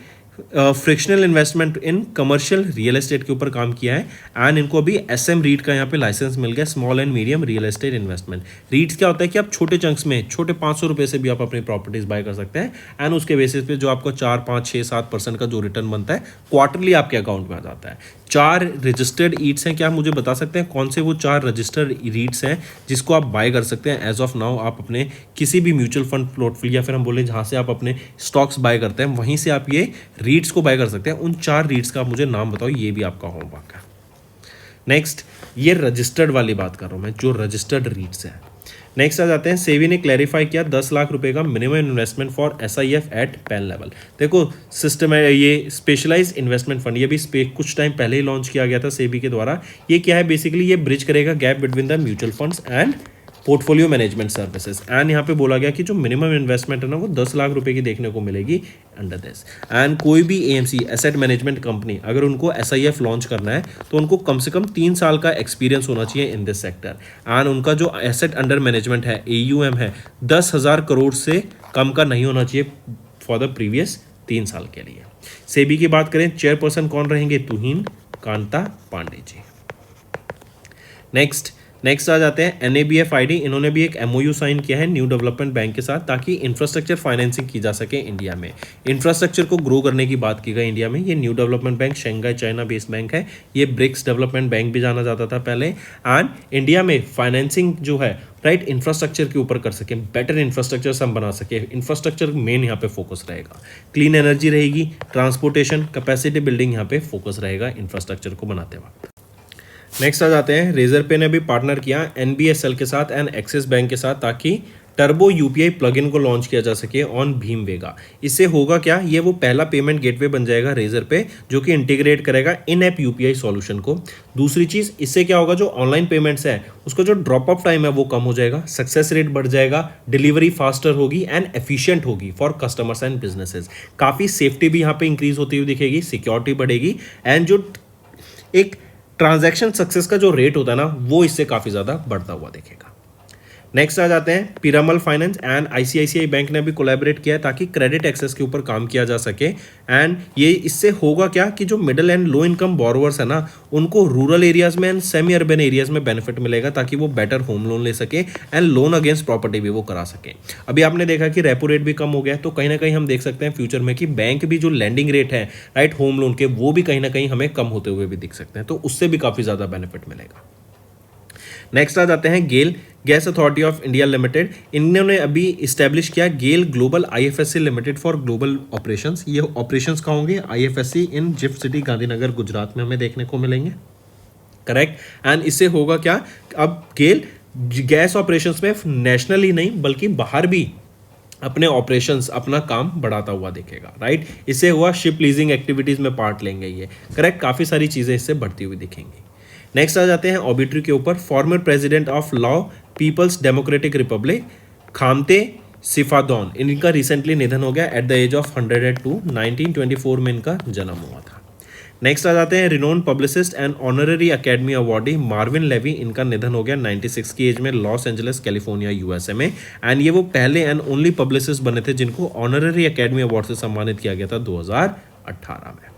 fractional investment in commercial real estate के ऊपर काम किया है। एंड इनको अभी SM रीट का यहाँ पे लाइसेंस मिल गया, small and medium real estate investment. रीट्स क्या होता है कि आप छोटे चंक्स में, छोटे 500 रुपये से भी आप अपनी प्रॉपर्टीज बाय कर सकते हैं। एंड उसके बेसिस पे जो आपको 4, 5, 6, 7% का जो रिटर्न बनता है क्वार्टरली आपके अकाउंट में आ जाता है। 4 रजिस्टर्ड ईट्स हैं, क्या आप मुझे बता सकते हैं कौन से वो 4 रजिस्टर्ड रीट्स हैं जिसको आप बाय कर सकते हैं एज ऑफ नाउ? आप अपने किसी भी म्यूचुअल फंड पोर्टफोलियो या फिर हम बोले जहाँ से आप अपने स्टॉक्स बाय करते हैं वहीं से आप ये रीट्स को बाय कर सकते हैं। उन 4 रीट्स का आप मुझे नाम बताओ, ये भी आपका होमवर्क है। नेक्स्ट, ये रजिस्टर्ड वाली बात कर रहा हूँ मैं, जो रजिस्टर्ड रीट्स है। नेक्स्ट आ जाते हैं, सेबी ने क्लैरिफाई किया 10 लाख रुपए का minimum investment for SIF at pan level. देखो सिस्टम है ये स्पेशलाइज्ड इन्वेस्टमेंट फंड, ये भी कुछ टाइम पहले ही लॉन्च किया गया था सेबी के द्वारा। ये क्या है बेसिकली, ये ब्रिज करेगा gap between the mutual funds and portfolio management services. And यहाँ पे बोला गया कि जो मिनिमम इन्वेस्टमेंट है ना वो 10 लाख रुपए की देखने को मिलेगी अंडर दिस। एंड कोई भी एएमसी एसेट मैनेजमेंट कंपनी अगर उनको एसआईएफ लॉन्च करना है तो उनको कम से कम 3 साल का एक्सपीरियंस होना चाहिए इन दिस सेक्टर। एंड उनका जो एसेट अंडर मैनेजमेंट है एयूएम है 10,000 करोड़ से कम का नहीं होना चाहिए फॉर द प्रीवियस 3 साल के लिए। सेबी की बात करें, चेयरपर्सन कौन रहेंगे? तुहिन कांता पांडे जी। नेक्स्ट आ जाते हैं NABFID, इन्होंने भी एक MOU साइन किया है न्यू डेवलपमेंट बैंक के साथ ताकि इंफ्रास्ट्रक्चर फाइनेंसिंग की जा सके इंडिया में। इंफ्रास्ट्रक्चर को ग्रो करने की बात की गई इंडिया में। ये new development bank Shanghai China based bank है, ये ब्रिक्स डेवलपमेंट बैंक भी जाना जाता था पहले। एंड इंडिया में फाइनेंसिंग जो है राइट इंफ्रास्ट्रक्चर के ऊपर कर सके, बेटर इंफ्रास्ट्रक्चर हम बना सके। इंफ्रास्ट्रक्चर मेन यहाँ पे फोकस रहेगा, क्लीन एनर्जी रहेगी, ट्रांसपोर्टेशन, कैपेसिटी बिल्डिंग यहाँ पे फोकस रहेगा इंफ्रास्ट्रक्चर को बनाते वक्त। नेक्स्ट आ जाते हैं, रेजर पे ने भी पार्टनर किया NBSL के साथ एंड एक्सिस बैंक के साथ ताकि टर्बो यूपीआई प्लगइन को लॉन्च किया जा सके ऑन भीम वेगा। इससे होगा क्या, ये वो पहला पेमेंट गेटवे बन जाएगा रेजर पे जो कि इंटीग्रेट करेगा इन ऐप यूपीआई सॉल्यूशन को। दूसरी चीज, इससे क्या होगा, जो ऑनलाइन पेमेंट्स है उसका जो ड्रॉप ऑफ टाइम है वो कम हो जाएगा, सक्सेस रेट बढ़ जाएगा, डिलीवरी फास्टर होगी एंड एफिशिएंट होगी फॉर कस्टमर्स एंड बिजनेसेस। काफ़ी सेफ्टी भी यहाँ पे इंक्रीज होती हुई दिखेगी, सिक्योरिटी बढ़ेगी एंड जो एक ट्रांजैक्शन सक्सेस का जो रेट होता है ना वो इससे काफ़ी ज़्यादा बढ़ता हुआ दिखेगा। नेक्स्ट आ जाते हैं, Piramal finance and ICICI bank ने भी कोलैबोरेट किया है ताकि क्रेडिट एक्सेस के ऊपर काम किया जा सके। एंड ये इससे होगा क्या कि जो middle and low income borrowers है ना उनको रूरल एरियाज में एंड सेमी अर्बन एरियाज में बेनिफिट मिलेगा ताकि वो बेटर होम लोन ले सके एंड लोन अगेंस्ट प्रॉपर्टी भी वो करा सके। अभी आपने देखा कि रेपो रेट भी कम हो गया है, तो कहीं ना कहीं हम देख सकते हैं फ्यूचर में कि बैंक भी जो लैंडिंग रेट है राइट होम लोन के वो भी कहीं ना कहीं हमें कम होते हुए भी दिख सकते हैं, तो उससे भी काफ़ी ज़्यादा बेनिफिट मिलेगा। नेक्स्ट आ जाते हैं, GAIL gas authority of India limited, इन्होंने अभी इस्टेब्लिश किया GAIL global IFSC limited for global operations. ये ऑपरेशंस कहाँ होंगे? IFSC in GIFT city Gandhinagar Gujarat में हमें देखने को मिलेंगे, करेक्ट। एंड इससे होगा क्या, अब गेल गैस ऑपरेशंस में नेशनल ही नहीं बल्कि बाहर भी अपने ऑपरेशंस अपना काम बढ़ाता हुआ दिखेगा, राइट। इससे हुआ शिप लीजिंग एक्टिविटीज़ में पार्ट लेंगे ये, करेक्ट। काफ़ी सारी चीज़ें इससे बढ़ती हुई दिखेंगी। नेक्स्ट आ जाते हैं ऑबिट्री के ऊपर, फॉर्मर प्रेसिडेंट ऑफ लाओ पीपल्स डेमोक्रेटिक रिपब्लिक खामते सिफादौन, इनका रिसेंटली निधन हो गया एट द एज ऑफ 102, 1924 में इनका जन्म हुआ था। नेक्स्ट आ जाते हैं, renowned publicist and honorary academy awardee Marvin Levy, इनका निधन हो गया 96 की एज में लॉस एंजलिस कैलिफोर्निया यूएसए में। एंड ये वो पहले एंड ओनली पब्लिसिस्ट बने थे जिनको ऑनररी अकेडमी अवार्ड से सम्मानित किया गया था 2018 में।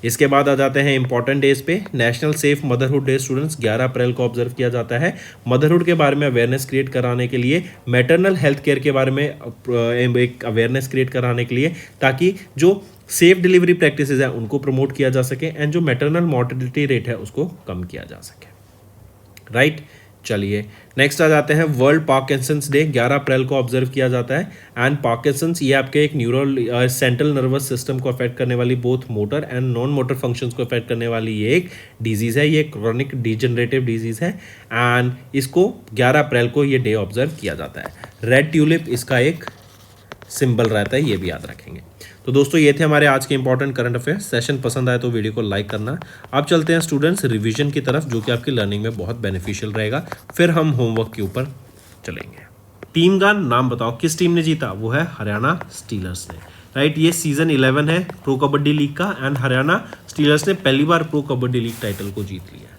इसके बाद आ जाते हैं इंपॉर्टेंट डेज पे, national safe motherhood day students 11 अप्रैल को ऑब्जर्व किया जाता है। मदरहुड के बारे में अवेयरनेस क्रिएट कराने के लिए, मैटरनल हेल्थ केयर के बारे में एक अवेयरनेस क्रिएट कराने के लिए, ताकि जो सेफ डिलीवरी प्रैक्टिसेस हैं उनको प्रमोट किया जा सके एंड जो मैटरनल मॉर्टेलिटी रेट है उसको कम किया जा सके, राइट। चलिए नेक्स्ट आ जाते हैं, वर्ल्ड पार्किंसंस डे 11 अप्रैल को ऑब्जर्व किया जाता है। एंड पार्किंसंस ये आपके एक न्यूरल सेंट्रल नर्वस सिस्टम को अफेक्ट करने वाली both motor and non motor functions को अफेक्ट करने वाली ये एक डिजीज़ है, ये क्रॉनिक डिजेनरेटिव डिजीज़ है। एंड इसको 11 अप्रैल को ये डे ऑब्जर्व किया जाता है। रेड ट्यूलिप इसका एक सिंबल रहता है, ये भी याद रखेंगे। तो दोस्तों ये थे हमारे आज के इंपॉर्टेंट करंट अफेयर्स। सेशन पसंद आए तो वीडियो को लाइक करना। अब चलते हैं स्टूडेंट्स रिवीजन की तरफ, जो कि आपकी लर्निंग में बहुत बेनिफिशियल रहेगा। फिर हम होमवर्क के ऊपर चलेंगे। टीम का नाम बताओ, किस टीम ने जीता? वो है हरियाणा स्टीलर्स ने, राइट। ये सीजन 11 है प्रो कबड्डी लीग का एंड हरियाणा स्टीलर्स ने पहली बार प्रो कबड्डी लीग टाइटल को जीत लिया।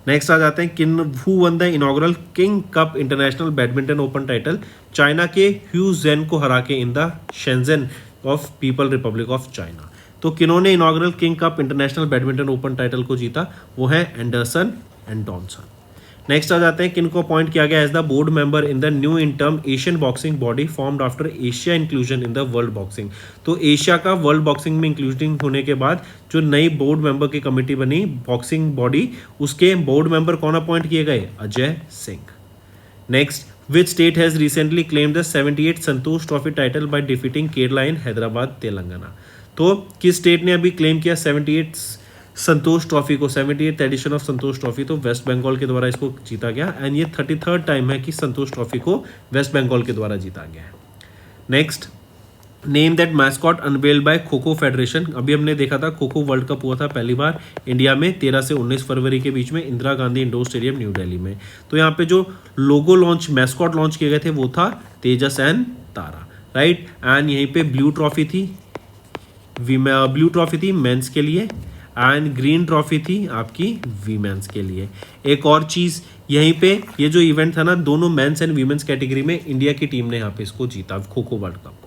नेक्स्ट आ जाते हैं, who won the inaugural King Cup international badminton open title? China के ह्यू जेन को हरा के in the Shenzhen of people republic of China. तो किन्होंने inaugural King Cup international badminton open title को जीता? वो है एंडरसन एंड डॉनसन। नेक्स्ट आ जाते हैं किन को अपॉइंट किया गया as the board member in the new interim Asian boxing body formed after Asia inclusion in the world boxing. तो एशिया का वर्ल्ड बॉक्सिंग में इंक्लूडिंग होने के बाद जो नई बोर्ड मेंबर की कमेटी बनी बॉक्सिंग बॉडी, उसके बोर्ड मेंबर कौन अपॉइंट किए गए? Ajay Singh. Next, which state has recently claimed the 78th Santosh trophy title by defeating Kerala इन हैदराबाद तेलंगाना। तो किस स्टेट ने अभी क्लेम किया 78th संतोष ट्रॉफी को, 78th edition of Santosh trophy? तो वेस्ट बंगाल के द्वारा इसको जीता गया एंड ये 33rd टाइम है कि संतोष ट्रॉफी को वेस्ट बंगाल के द्वारा जीता गया है। Next, name that mascot unveiled bye kho kho federation. अभी हमने देखा था खो खो वर्ल्ड कप हुआ था पहली बार इंडिया में 13 से 19 फरवरी के बीच में Indira Gandhi indoor stadium new Delhi में। तो यहाँ पे जो लोगो लॉन्च मैस्कॉट लॉन्च किए गए थे वो था तेजस एंड तारा, राइट। एंड यहीं पे ब्लू ट्रॉफी थी मेंस के लिए एंड ग्रीन ट्रॉफी थी आपकी वीमेंस के लिए। एक और चीज़ यहीं पे ये जो इवेंट था ना, दोनों मेंस एंड वीमेंस कैटेगरी में इंडिया की टीम ने यहाँ पे इसको जीता खो खो वर्ल्ड कप को।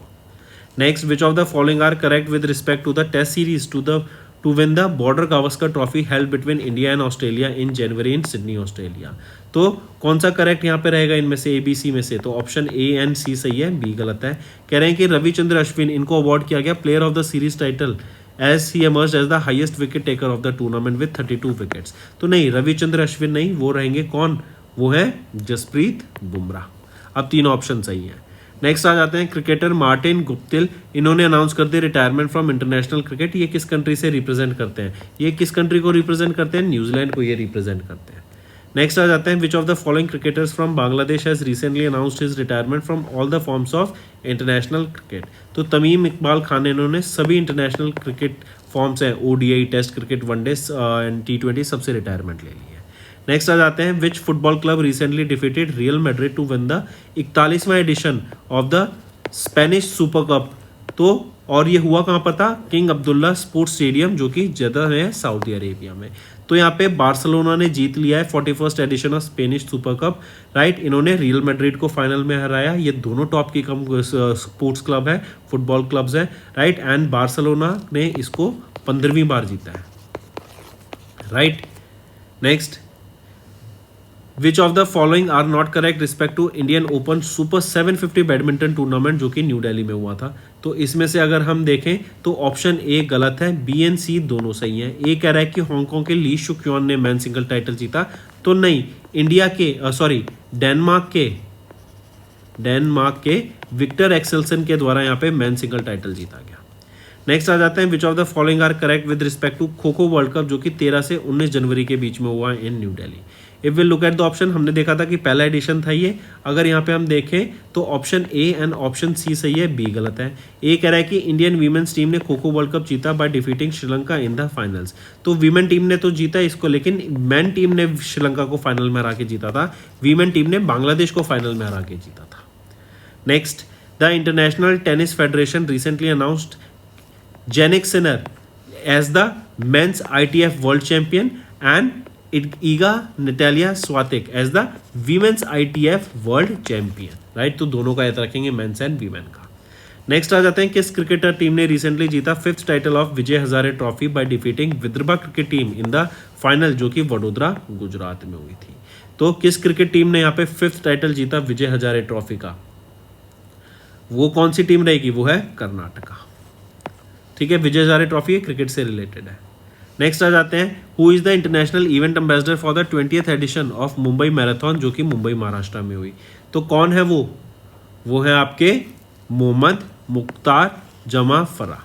Next, which of the following are correct with respect to the test series to win the Border Gavaskar Trophy held between India and Australia in January in Sydney, Australia? तो कौन सा correct यहाँ पे रहेगा इनमें से, ABC में से? तो ऑप्शन ए एंड सी सही है, बी गलत है। कह रहे हैं कि रविचंद्र अश्विन इनको अवार्ड किया गया player of the series title as he emerged as the highest wicket taker of the tournament with 32 wickets। तो नहीं, रविचंद्र अश्विन नहीं, वो रहेंगे कौन? वो है जसप्रीत बुमराह। अब तीनों ऑप्शन सही है। नेक्स्ट आ जाते हैं क्रिकेटर मार्टिन गुप्तिल, इन्होंने अनाउंस कर दिया रिटायरमेंट फ्रॉम इंटरनेशनल क्रिकेट। ये किस कंट्री से रिप्रेजेंट करते हैं? ये किस कंट्री को रिप्रेजेंट करते हैं? न्यूजीलैंड को ये रिप्रेजेंट करते हैं। नेक्स्ट आ जाते हैं which of the following cricketers from Bangladesh has recently announced his retirement from all the forms of international cricket. तो तमीम इकबाल खान ने इन्होंने सभी इंटरनेशनल क्रिकेट फॉर्म्स हैं, ODI, test cricket, one day and T20 सबसे रिटायरमेंट ले ली है। नेक्स्ट आ जाते हैं which football club recently defeated Real Madrid to win the 41वां edition of the Spanish super Cup. तो और ये हुआ कहाँ पर था? किंग अब्दुल्ला स्पोर्ट्स स्टेडियम, जो कि जद्दा है सऊदी अरेबिया में। तो यहाँ पे बार्सिलोना ने जीत लिया है 41st edition of Spanish super cup, right. इन्होंने रियल मैड्रिड को फाइनल में हराया। ये दोनों टॉप की स्पोर्ट्स क्लब है, फुटबॉल क्लब्स है, राइट। एंड बार्सिलोना ने इसको 15वीं बार जीता है, right. Next, which of the following are not correct respect to Indian open super 750 badminton tournament जो कि न्यू दिल्ली में हुआ था? तो इसमें से अगर हम देखें तो ऑप्शन ए गलत है, बी एंड सी दोनों सही हैं। ए कह रहा है कि हांगकांग के ली शुक्योन ने मैन सिंगल टाइटल जीता, तो नहीं, इंडिया के डेनमार्क के विक्टर एक्सेल्सन के द्वारा यहाँ पे मैन सिंगल टाइटल जीता गया। नेक्स्ट आ जाते हैं which of the following are correct with respect to kho kho world cup जो कि 13 से 19 जनवरी के बीच में हुआ in New Delhi. If will look at the option, हमने देखा था कि पहला एडिशन था ये। अगर यहाँ पे हम देखें तो option A and option C सही है, बी गलत है। ए कह रहा है कि इंडियन वीमेंस टीम ने खो खो वर्ल्ड कप जीता by defeating Sri Lanka in the finals. तो वीमेन टीम ने तो जीता इसको, लेकिन मैन टीम ने श्रीलंका को फाइनल में हरा के जीता था, वीमेन टीम ने बांग्लादेश को फाइनल में हरा के जीता था। Next, the international tennis federation recently announced Jannik Sinner as the men's ITF world champion and Iga Natalia Swiatek as the women's ITF world champion, right. तो दोनों का याद रखेंगे, मेंस एंड वीमेन का। नेक्स्ट आ जाते हैं किस क्रिकेटर टीम ने रिसेंटली जीता 5th title of Vijay Hazare trophy by defeating Vidarbha cricket team in the final जो कि वडोदरा गुजरात में हुई थी। तो किस क्रिकेट टीम ने यहाँ पे 5th टाइटल जीता विजय हजारे ट्रॉफी का? वो कौन सी टीम रहेगी? वो है कर्नाटका, ठीक है। विजय हजारे ट्रॉफी है, क्रिकेट से रिलेटेड है। नेक्स्ट आ जाते हैं who is the international event ambassador for the 20th edition of Mumbai marathon जो कि मुंबई महाराष्ट्र में हुई। तो कौन है वो है आपके मोहम्मद मुख्तार जमा फरा।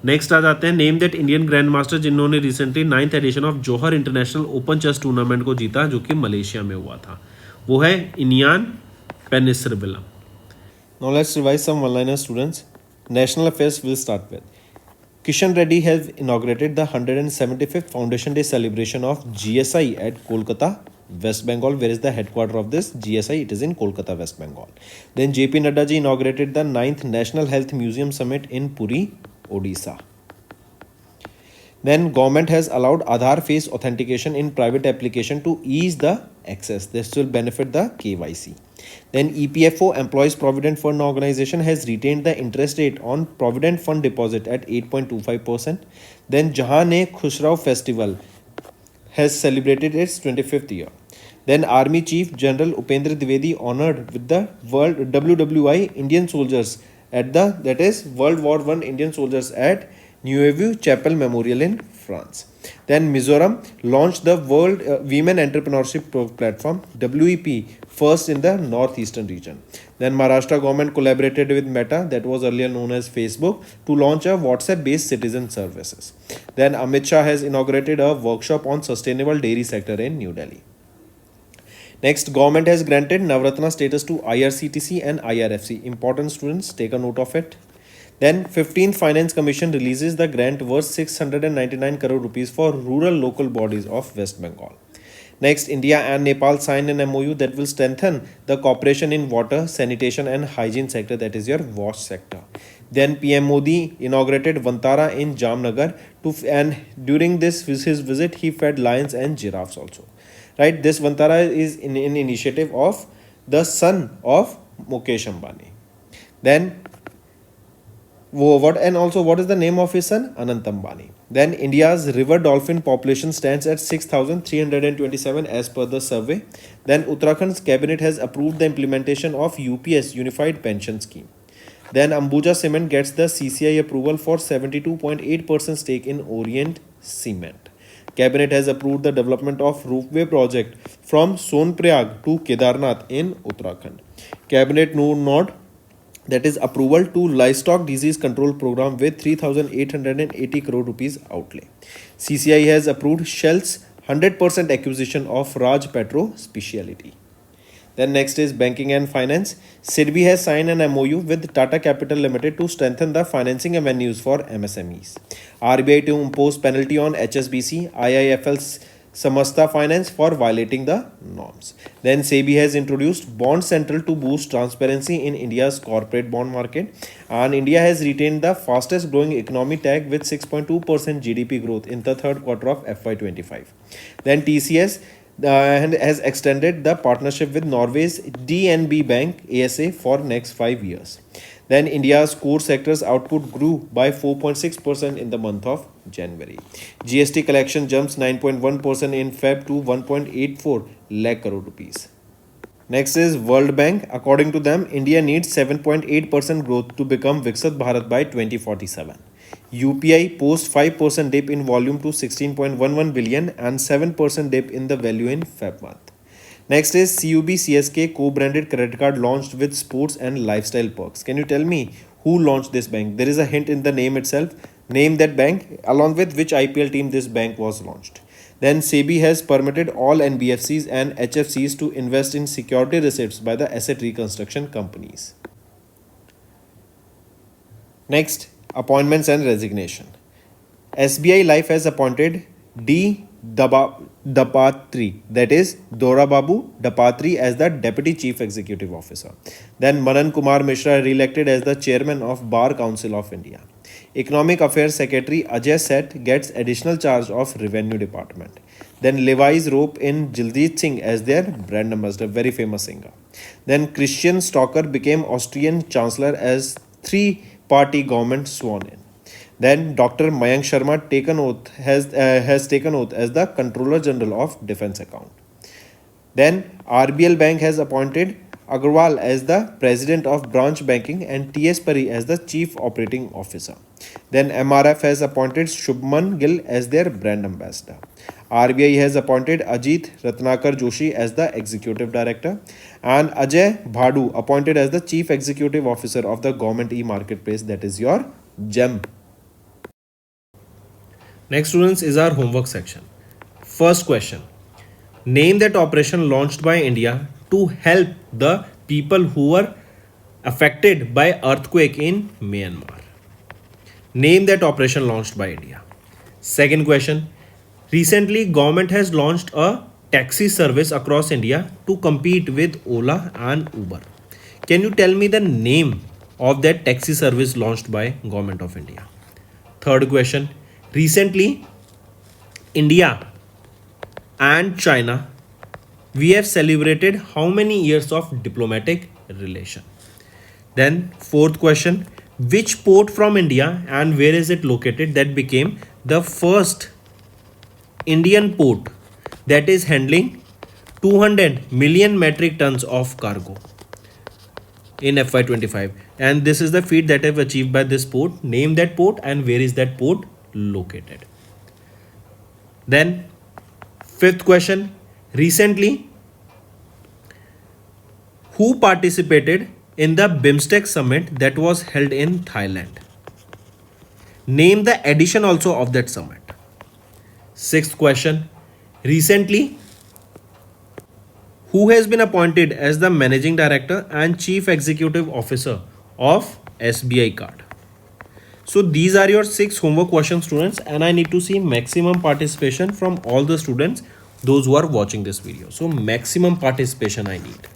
नेक्स्ट आ जाते हैं name that Indian grand master जिन्होंने recently 9th edition of Johor international open chess tournament को जीता जो कि मलेशिया में हुआ था। वो है इनियान पेनिसरविलम। Now let's revise some one-liner students. National affairs will start with. Kishan Reddy has inaugurated the 175th Foundation Day celebration of GSI at Kolkata, West Bengal. Where is the headquarter of this GSI? It is in Kolkata, West Bengal. Then JP Nadda ji inaugurated the 9th National Health Museum Summit in Puri, Odisha. Then government has allowed Aadhaar face authentication in private application to ease the access. This will benefit the KYC. Then EPFO, Employees Provident Fund Organization, has retained the interest rate on Provident Fund deposit at 8.25%. Then Jahan-e-Khusrau Festival has celebrated its 25th year. Then Army Chief General Upendra Dwivedi honored with the World WWI Indian soldiers at the, that is World War I Indian soldiers at Neuve Chapel Memorial in France. Then Mizoram launched the World Women Entrepreneurship Platform WEP first in the northeastern region. Then Maharashtra government collaborated with Meta, that was earlier known as Facebook, to launch a WhatsApp based citizen services. Then Amit Shah has inaugurated a workshop on sustainable dairy sector in New Delhi. Next, government has granted Navratna status to IRCTC and IRFC. Important students, take a note of it. Then 15th Finance Commission releases the grant worth 699 crore rupees for rural local bodies of West Bengal. Next, India and Nepal sign an MOU that will strengthen the cooperation in water, sanitation and hygiene sector, that is your WASH sector. Then PM Modi inaugurated Vantara in Jamnagar and during this his visit he fed lions and giraffes also. Right, this Vantara is in initiative of the son of Mukesh Ambani. Then what is the name of his son? Anant Ambani. Then India's river dolphin population stands at 6,327 as per the survey. Then Uttarakhand's cabinet has approved the implementation of UPS Unified Pension Scheme. Then Ambuja Cement gets the CCI approval for 72.8% stake in Orient Cement. Cabinet has approved the development of roofway project from Sonprayag to Kedarnath in Uttarakhand. Cabinet nod, that is approval to livestock disease control program with 3,880 crore rupees outlay. CCI has approved Shell's 100% acquisition of Raj Petro Speciality. Then next is banking and finance. SIDBI has signed an MOU with Tata Capital Limited to strengthen the financing avenues for MSMEs. RBI to impose penalty on HSBC, IIFL's Samasta Finance for violating the norms. Then SEBI has introduced Bond Central to boost transparency in India's corporate bond market. And India has retained the fastest growing economy tag with 6.2% GDP growth in the third quarter of FY25. Then TCS has extended the partnership with Norway's DNB Bank ASA for next 5 years. Then India's core sectors output grew by 4.6% in the month of January. GST collection jumps 9.1% in Feb to 1.84 lakh crore rupees. Next is World Bank. According to them, India needs 7.8% growth to become Viksit Bharat by 2047. UPI posts 5% dip in volume to 16.11 billion and 7% dip in the value in Feb month. Next is CUB CSK co-branded credit card launched with sports and lifestyle perks. Can you tell me who launched this bank? There is a hint in the name itself. Name that bank along with which IPL team this bank was launched. Then SEBI has permitted all NBFCs and HFCs to invest in security receipts by the asset reconstruction companies. Next, appointments and resignation. SBI Life has appointed D. Dapatri, that is Dora Babu Dapatri, as the Deputy Chief Executive Officer. Then Manan Kumar Mishra re-elected as the Chairman of Bar Council of India. Economic Affairs Secretary Ajay Seth gets additional charge of Revenue Department. Then Levi's rope in Jildeep Singh as their brand ambassador, very famous singer. Then Christian Stocker became Austrian Chancellor as three-party government sworn in. Then Dr. Mayank Sharma has taken oath as the Controller General of Defence Account. Then RBL Bank has appointed Agarwal as the President of Branch Banking and T.S. Pari as the Chief Operating Officer. Then MRF has appointed Shubman Gill as their brand ambassador. RBI has appointed Ajit Ratnakar Joshi as the Executive Director and Ajay Bhadu appointed as the Chief Executive Officer of the Government e-Marketplace, that is your GEM. Next, students, is our homework section. First question. Name that operation launched by India to help the people who were affected by earthquake in Myanmar. Name that operation launched by India. Second question. Recently, government has launched a taxi service across India to compete with Ola and Uber. Can you tell me the name of that taxi service launched by Government of India? Third question. Recently, India and China, we have celebrated how many years of diplomatic relation? Then fourth question, which port from India and where is it located that became the first Indian port that is handling 200 million metric tons of cargo in FY25, and this is the feat that have achieved by this port. Name that port and where is that port located. Then fifth question, recently who participated in the BIMSTEC summit that was held in Thailand? Name the edition also of that summit. Sixth question, recently who has been appointed as the Managing Director and Chief Executive Officer of SBI Card? So these are your 6 homework questions, students, and I need to see maximum participation from all the students, those who are watching this video. So maximum participation I need.